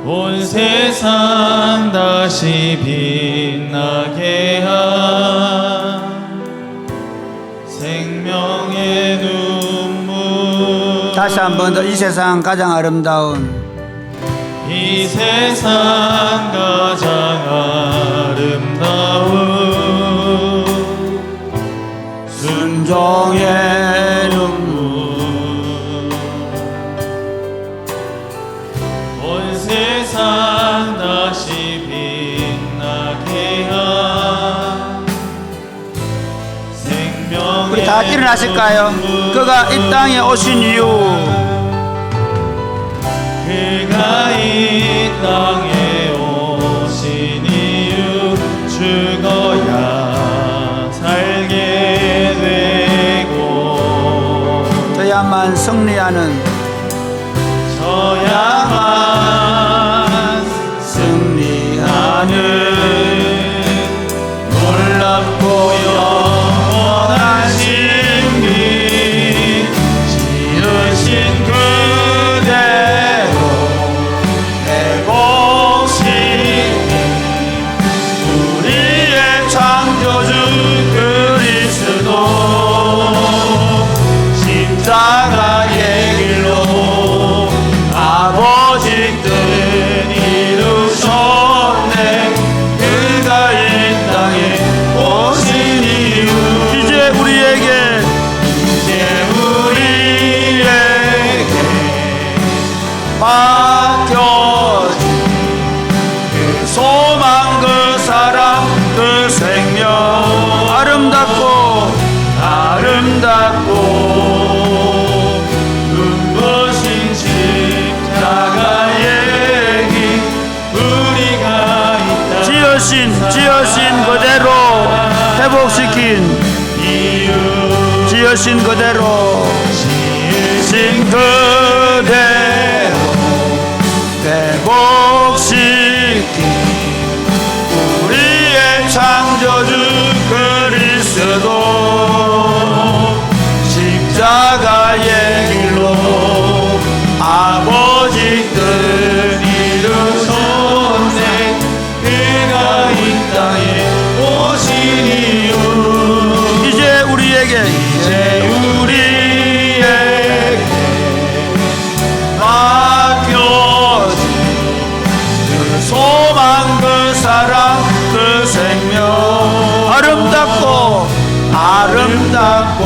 온 세상 다시 빛나게 한 생명의 눈물 다시 한 번 더 이 세상 가장 아름다운 이 세상 가장 아름다운 순종의 눈물 온 세상 다시 빛나게 한 생명의 우리 다 일어나실까요? 그가 이 땅에 오신 이유, 그가 이 땅에 오신 이유 죽어야 살게 되고 저야만 승리하는 저야만 승리하는 놀랍고 영원한 신비 지으신 그대로 내공신 우리의 창조주 그리스도 십자가의 길로 아버지 회복시킨 지으신 그대로 신 그대로 회복시킨 우리의 창조주 그리스도 십자가의 길로 아버지 뜻 이루셨네. 그가 이 땅에 오신 이유 이제 우리에게 맡겨진 그 소망 그 사랑 그 생명 아름답고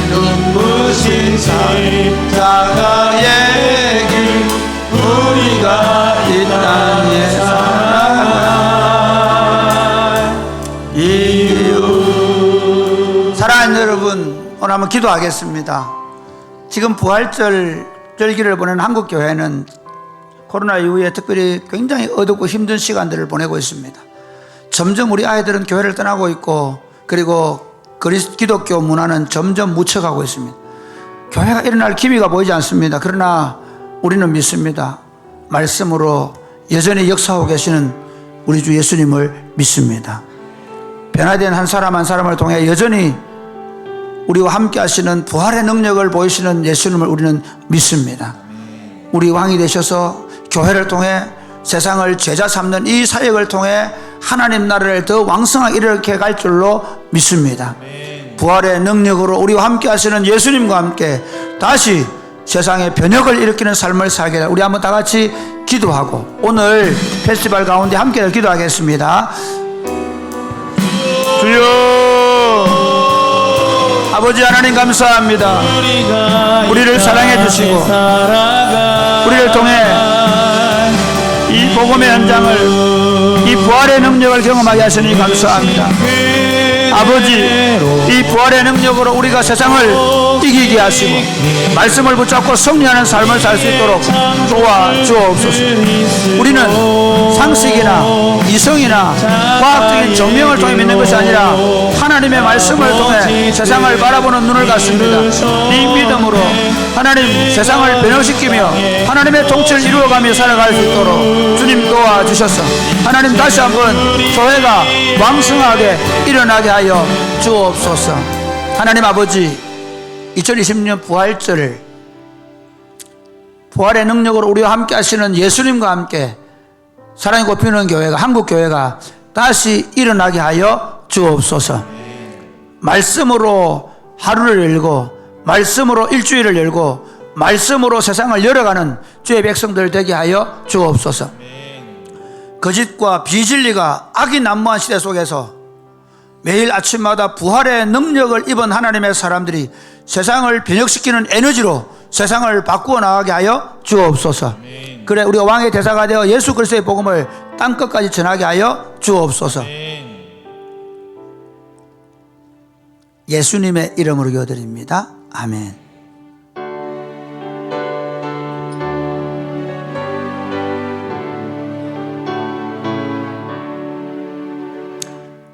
눈부신 십자가의 길 우리가 이 땅에 살아갈 이유. 사랑하는 여러분, 오늘 한번 기도하겠습니다. 지금 부활절 절기를 보내는 한국교회는 코로나 이후에 특별히 굉장히 어둡고 힘든 시간들을 보내고 있습니다. 점점 우리 아이들은 교회를 떠나고 있고, 그리고 기독교 문화는 점점 묻혀가고 있습니다. 교회가 일어날 기미가 보이지 않습니다. 그러나 우리는 믿습니다. 말씀으로 여전히 역사하고 계시는 우리 주 예수님을 믿습니다. 변화된 한 사람 한 사람을 통해 여전히 우리와 함께 하시는 부활의 능력을 보이시는 예수님을 우리는 믿습니다. 우리 왕이 되셔서 교회를 통해 세상을 제자 삼는 이 사역을 통해 하나님 나라를 더 왕성하게 일으켜 갈 줄로 믿습니다. 부활의 능력으로 우리와 함께 하시는 예수님과 함께 다시 세상에 변혁을 일으키는 삶을 살게 될 우리 한번 다 같이 기도하고 오늘 페스티벌 가운데 함께 기도하겠습니다. 주여 아버지 하나님 감사합니다. 우리를 사랑해 주시고 우리를 통해 이 복음의 현장을 이 부활의 능력을 경험하게 하시니 감사합니다. 아버지 이 부활의 능력으로 우리가 세상을 이기게 하시고 말씀을 붙잡고 승리하는 삶을 살 수 있도록 도와주옵소서. 우리는 상식이나 이성이나 과학적인 증명을 통해 믿는 것이 아니라 하나님의 말씀을 통해 세상을 바라보는 눈을 갖습니다. 이 믿음으로 하나님 세상을 변화시키며 하나님의 통치를 이루어가며 살아갈 수 있도록 주님 도와주셔서 하나님 다시 한번 교회가 왕성하게 일어나게 하여 주옵소서. 하나님 아버지 2020년 부활절을 부활의 능력으로 우리와 함께 하시는 예수님과 함께 사랑이 곱히는 교회가 한국교회가 다시 일어나게 하여 주옵소서. 말씀으로 하루를 열고 말씀으로 일주일을 열고 말씀으로 세상을 열어가는 주의 백성들 되게 하여 주옵소서. 거짓과 비진리가 악이 난무한 시대 속에서 매일 아침마다 부활의 능력을 입은 하나님의 사람들이 세상을 변혁시키는 에너지로 세상을 바꾸어 나가게 하여 주옵소서. 그래 우리가 왕의 대사가 되어 예수 그리스도의 복음을 땅끝까지 전하게 하여 주옵소서. 예수님의 이름으로 기도드립니다. 아멘.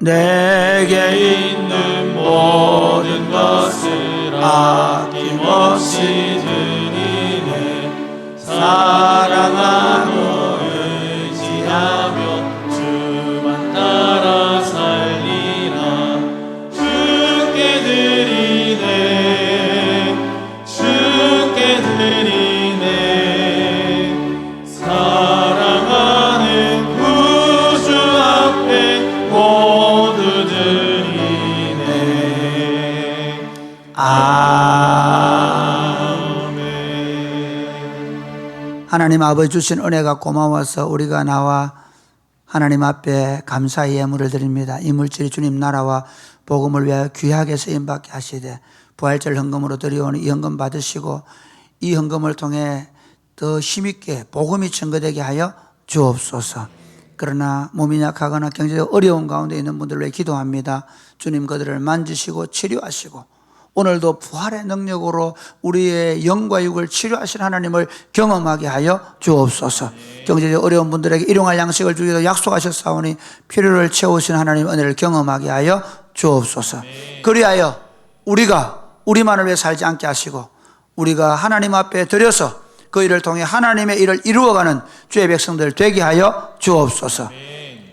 내게 있는 모든 것을 아낌없이 드리네. 사랑하며 의지하며 주만 따라 살리라. 주께 드리네 주께 드리네. 사랑하는 구주 앞에 모두 드리네. 아멘. 하나님 아버지 주신 은혜가 고마워서 우리가 나와 하나님 앞에 감사의 예물을 드립니다. 이 물질이 주님 나라와 복음을 위하여 귀하게 쓰임받게 하시되 부활절 헌금으로 드려오는 이 헌금 받으시고 이 헌금을 통해 더 힘있게 복음이 증거되게 하여 주옵소서. 그러나 몸이 약하거나 경제적 어려운 가운데 있는 분들을 위해 기도합니다. 주님 그들을 만지시고 치료하시고 오늘도 부활의 능력으로 우리의 영과 육을 치료하신 하나님을 경험하게 하여 주옵소서. 경제적 어려운 분들에게 일용할 양식을 주기도 약속하셨사오니 필요를 채우신 하나님의 은혜를 경험하게 하여 주옵소서. 그리하여 우리가 우리만을 위해 살지 않게 하시고 우리가 하나님 앞에 드려서 그 일을 통해 하나님의 일을 이루어가는 주의 백성들 되게 하여 주옵소서.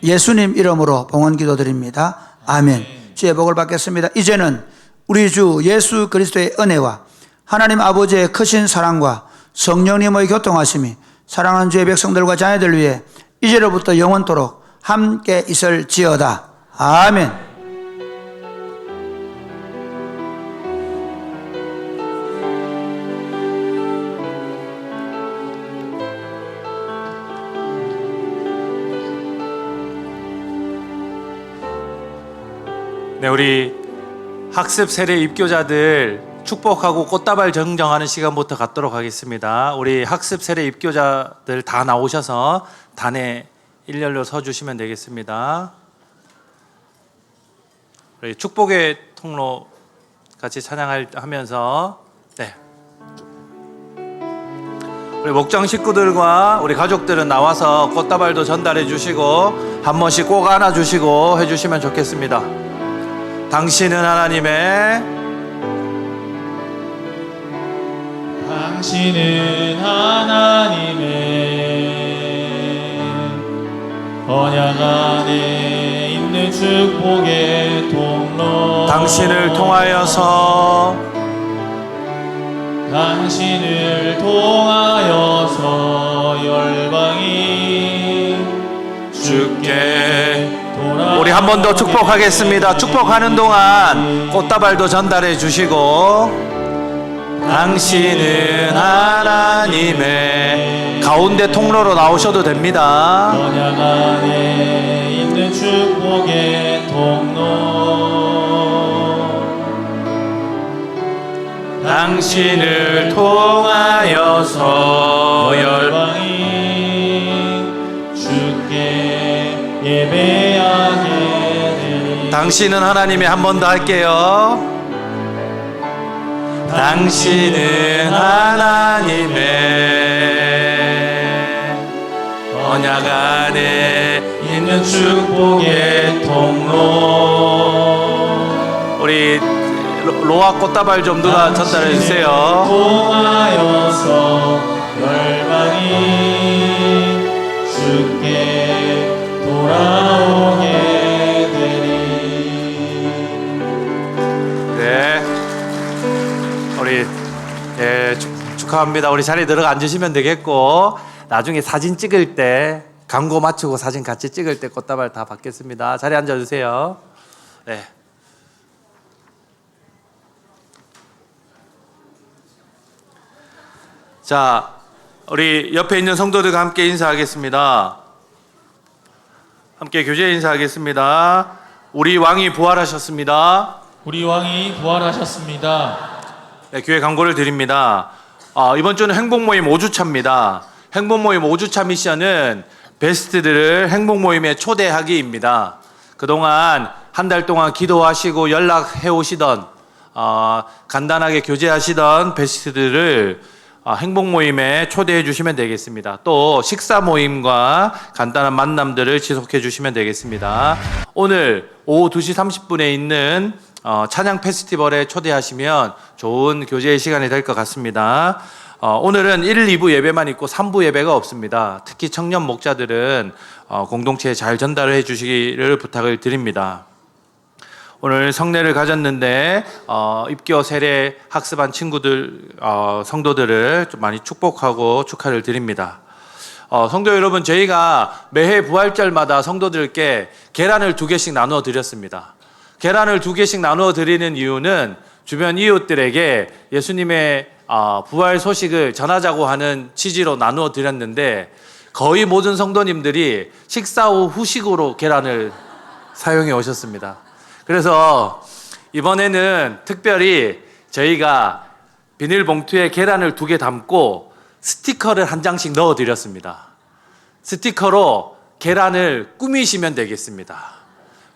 예수님 이름으로 봉헌 기도드립니다. 아멘. 주의 복을 받겠습니다. 이제는 우리 주 예수 그리스도의 은혜와 하나님 아버지의 크신 사랑과 성령님의 교통하심이 사랑하는 주의 백성들과 자녀들 위해 이제로부터 영원토록 함께 있을지어다. 아멘. 네, 우리 학습 세례 입교자들 축복하고 꽃다발 정정하는 시간부터 갖도록 하겠습니다. 우리 학습 세례 입교자들 다 나오셔서 단에 일렬로 서 주시면 되겠습니다. 우리 축복의 통로 같이 찬양하면서 우리 목장 식구들과 우리 가족들은 나와서 꽃다발도 전달해 주시고 한 번씩 꼭 안아 주시고 해 주시면 좋겠습니다. 당신은 하나님의 언약 안에 있는 축복의 통로 당신을 통하여서 열방이 주께 우리 한 번 더 축복하겠습니다. 축복하는 동안 꽃다발도 전달해 주시고 당신은 하나님의 가운데 통로로 나오셔도 됩니다. 언약 안에 있는 축복의 통로 당신을 통하여서 열방이 주께 예배하게 되리. 당신은 하나님의 한 번 더 할게요. 당신은 하나님의 언약 안에 있는 축복의 통로 우리 로아 꽃다발 좀 누가 전달해 주세요. 통하여서 열방이 주께 돌아오게 되리. 네, 우리 축하합니다. 우리 자리에 들어가 앉으시면 되겠고 나중에 사진 찍을 때 광고 마치고 사진 같이 찍을 때 꽃다발 다 받겠습니다. 자리에 앉아주세요. 네. 자, 우리 옆에 있는 성도들과 함께 인사하겠습니다. 함께 교제 인사하겠습니다. 우리 왕이 부활하셨습니다. 우리 왕이 부활하셨습니다. 네, 교회 광고를 드립니다. 이번 주는 행복모임 5주차입니다. 행복모임 5주차 미션은 베스트들을 행복모임에 초대하기입니다. 그동안 한 달 동안 기도하시고 연락해 오시던 간단하게 교제하시던 베스트들을 행복모임에 초대해 주시면 되겠습니다. 또 식사 모임과 간단한 만남들을 지속해 주시면 되겠습니다. 오늘 오후 2시 30분에 있는 찬양 페스티벌에 초대하시면 좋은 교제의 시간이 될 것 같습니다. 오늘은 1, 2부 예배만 있고 3부 예배가 없습니다. 특히 청년 목자들은 공동체에 잘 전달을 해 주시기를 부탁을 드립니다. 오늘 성례를 가졌는데 입교 세례 학습한 친구들 성도들을 좀 많이 축복하고 축하를 드립니다. 성도 여러분, 저희가 매해 부활절마다 성도들께 계란을 2개씩 나누어 드렸습니다. 계란을 2개씩 나누어 드리는 이유는 주변 이웃들에게 예수님의 부활 소식을 전하자고 하는 취지로 나누어 드렸는데 거의 모든 성도님들이 식사 후 후식으로 계란을 사용해 오셨습니다. 그래서 이번에는 특별히 저희가 비닐봉투에 계란을 2개 담고 스티커를 한 장씩 넣어 드렸습니다. 스티커로 계란을 꾸미시면 되겠습니다.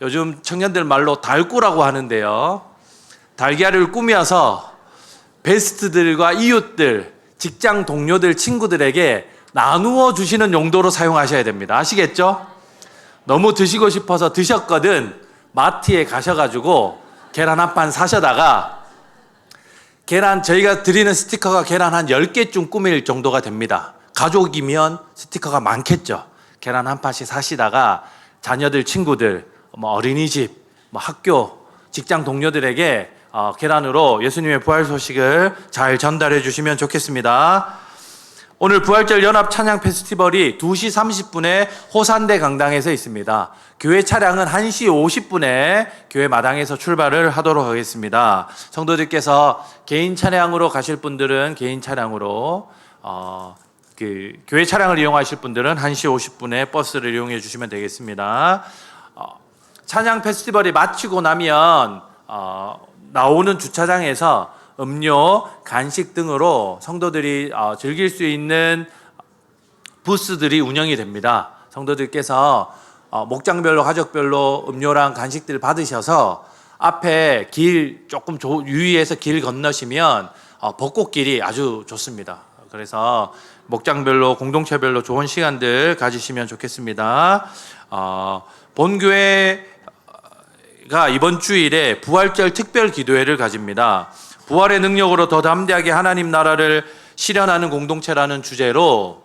요즘 청년들 말로 달꾸라고 하는데요. 달걀을 꾸며서 베스트들과 이웃들, 직장 동료들, 친구들에게 나누어 주시는 용도로 사용하셔야 됩니다. 아시겠죠? 너무 드시고 싶어서 드셨거든 마트에 가셔가지고 계란 한 판 사셔다가 계란, 저희가 드리는 스티커가 계란 한 10개쯤 꾸밀 정도가 됩니다. 가족이면 스티커가 많겠죠. 계란 한 판씩 사시다가 자녀들, 친구들, 뭐 어린이집, 뭐 학교, 직장 동료들에게 계란으로 예수님의 부활 소식을 잘 전달해 주시면 좋겠습니다. 오늘 부활절 연합 찬양 페스티벌이 2시 30분에 호산대 강당에서 있습니다. 교회 차량은 1시 50분에 교회 마당에서 출발을 하도록 하겠습니다. 성도들께서 개인 차량으로 가실 분들은 개인 차량으로, 교회 차량을 이용하실 분들은 1시 50분에 버스를 이용해 주시면 되겠습니다. 찬양 페스티벌이 마치고 나면 나오는 주차장에서 음료, 간식 등으로 성도들이 즐길 수 있는 부스들이 운영이 됩니다. 성도들께서 목장별로, 가족별로 음료랑 간식들 받으셔서 앞에 길 조금 유의해서 길 건너시면 벚꽃길이 아주 좋습니다. 그래서 목장별로, 공동체별로 좋은 시간들 가지시면 좋겠습니다. 본교회가 이번 주일에 부활절 특별 기도회를 가집니다. 부활의 능력으로 더 담대하게 하나님 나라를 실현하는 공동체라는 주제로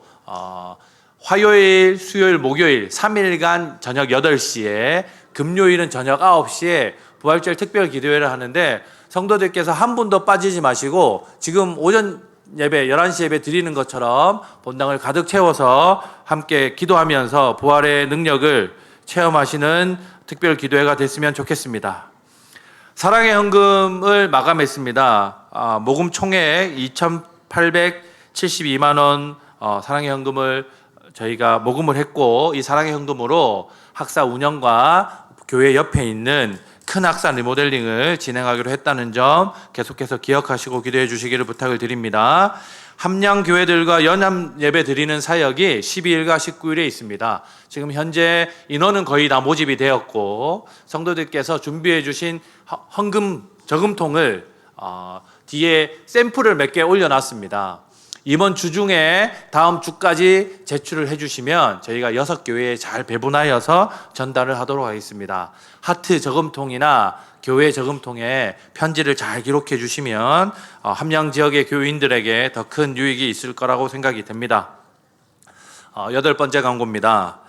화요일, 수요일, 목요일 3일간 저녁 8시에, 금요일은 저녁 9시에 부활절 특별 기도회를 하는데 성도들께서 한 분도 빠지지 마시고 지금 오전 예배 11시 예배 드리는 것처럼 본당을 가득 채워서 함께 기도하면서 부활의 능력을 체험하시는 특별 기도회가 됐으면 좋겠습니다. 사랑의 헌금을 마감했습니다. 모금 총액 2,872만 원 사랑의 헌금을 저희가 모금을 했고, 이 사랑의 헌금으로 학사 운영과 교회 옆에 있는 큰 학사 리모델링을 진행하기로 했다는 점 계속해서 기억하시고 기도해 주시기를 부탁을 드립니다. 함양 교회들과 연합 예배 드리는 사역이 12일과 19일에 있습니다. 지금 현재 인원은 거의 다 모집이 되었고 성도들께서 준비해 주신 헌금 저금통을 뒤에 샘플을 몇 개 올려놨습니다. 이번 주 중에 다음 주까지 제출을 해주시면 저희가 6교회에 잘 배분하여서 전달을 하도록 하겠습니다. 하트 저금통이나 교회 저금통에 편지를 잘 기록해 주시면 함양 지역의 교인들에게 더 큰 유익이 있을 거라고 생각이 됩니다. 8번째 광고입니다.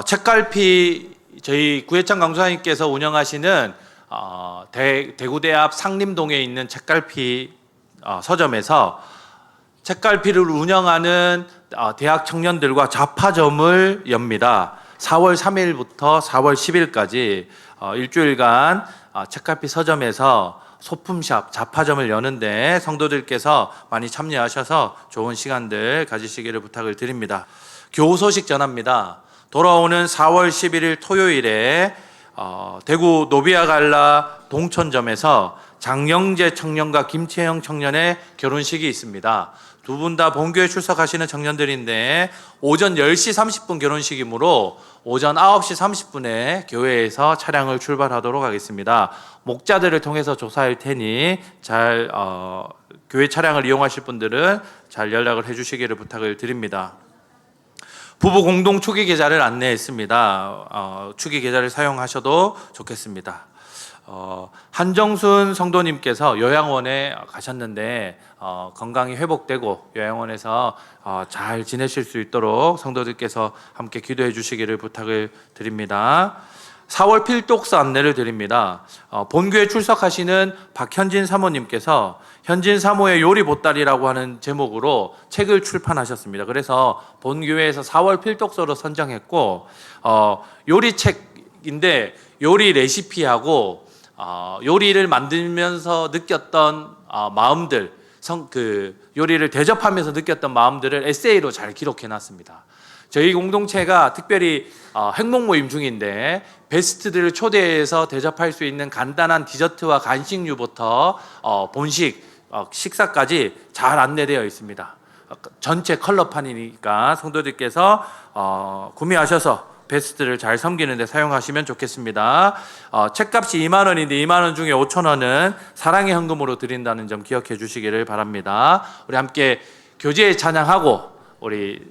책갈피, 저희 구혜창 강수사님께서 운영하시는 대구대 앞 상림동에 있는 책갈피 서점에서 책갈피를 운영하는 대학 청년들과 잡화점을 엽니다. 4월 3일부터 4월 10일까지 일주일간 책갈피 서점에서 소품샵, 잡화점을 여는데 성도들께서 많이 참여하셔서 좋은 시간들 가지시기를 부탁을 드립니다. 교우 소식 전합니다. 돌아오는 4월 11일 토요일에 대구 노비아갈라 동천점에서 장영재 청년과 김채영 청년의 결혼식이 있습니다. 두 분 다 본교에 출석하시는 청년들인데 오전 10시 30분 결혼식이므로 오전 9시 30분에 교회에서 차량을 출발하도록 하겠습니다. 목자들을 통해서 조사할 테니 잘 교회 차량을 이용하실 분들은 잘 연락을 해주시기를 부탁을 드립니다. 부부 공동 추기 계좌를 안내했습니다. 추기 계좌를 사용하셔도 좋겠습니다. 한정순 성도님께서 요양원에 가셨는데 건강이 회복되고 요양원에서 잘 지내실 수 있도록 성도들께서 함께 기도해 주시기를 부탁을 드립니다. 4월 필독서 안내를 드립니다. 본교에 출석하시는 박현진 사모님께서 현진 사모의 요리 보따리라고 하는 제목으로 책을 출판하셨습니다. 그래서 본교회에서 4월 필독서로 선정했고 요리책인데 요리 레시피하고 요리를 만들면서 느꼈던 마음들, 요리를 대접하면서 느꼈던 마음들을 에세이로 잘 기록해놨습니다. 저희 공동체가 특별히 행복 모임 중인데 베스트들을 초대해서 대접할 수 있는 간단한 디저트와 간식류부터 본식, 식사까지 잘 안내되어 있습니다. 전체 컬러판이니까 성도들께서 구매하셔서 베스트를 잘 섬기는 데 사용하시면 좋겠습니다. 책값이 2만 원인데 2만 원 중에 5천 원은 사랑의 헌금으로 드린다는 점 기억해 주시기를 바랍니다. 우리 함께 교제에 찬양하고 우리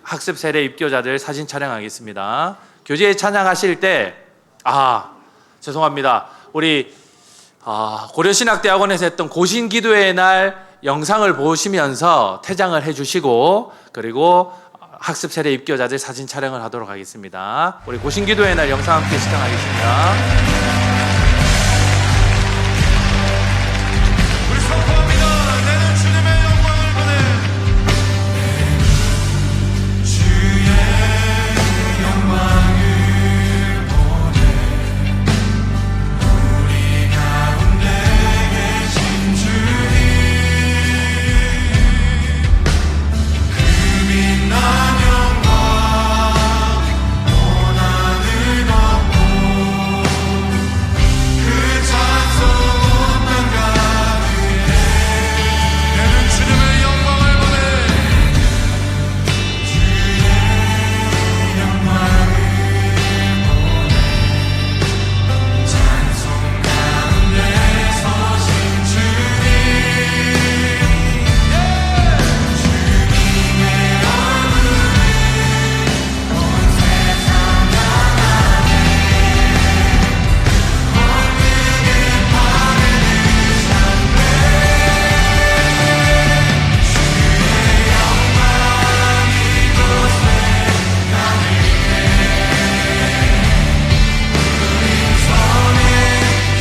학습 세례 입교자들 사진 촬영하겠습니다. 교제에 찬양하실 때 죄송합니다. 우리 고려신학대학원에서 했던 고신기도의 날 영상을 보시면서 퇴장을 해주시고 그리고 학습 세례 입교자들 사진 촬영을 하도록 하겠습니다. 우리 고신기도의 날 영상 함께 시청하겠습니다. 우리 선포합니다. 내는 주님의 영광을 보내. 주의 영광을 보내. 우리 가운데 계신 주님 그 빛난 영광 온 하늘 덮고 그 찬송 온 땅 가득해. 내는 주님의 영광을 보내. 주의 영광을 보내. 찬송 가운데 서신 주님 주님의 얼굴을 온 세상 향하네. 멀리게 바르는 샴페 주의 영광 이곳에 가득해. 우리 손에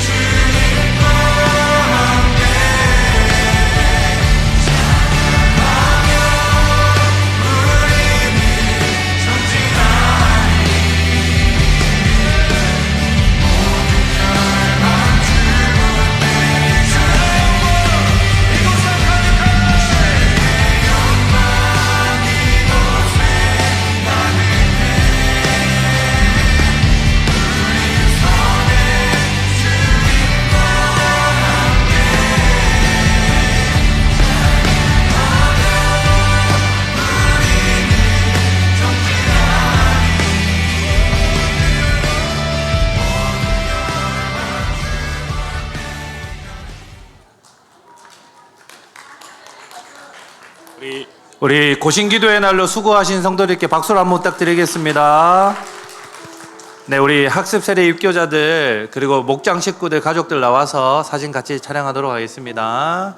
주님과 함께 찬양하며 우리는 전진하리. 모든 열방 주문 내자. 이곳에 가득한 주의 영광 이곳에 가득해. 우리 손에 주님과 함께 우리는 전진하리. 우리 고신기도의 날로 수고하신 성도들께 박수를 한번 부탁드리겠습니다. 네, 우리 학습 세례 입교자들 그리고 목장 식구들 가족들 나와서 사진 같이 촬영하도록 하겠습니다.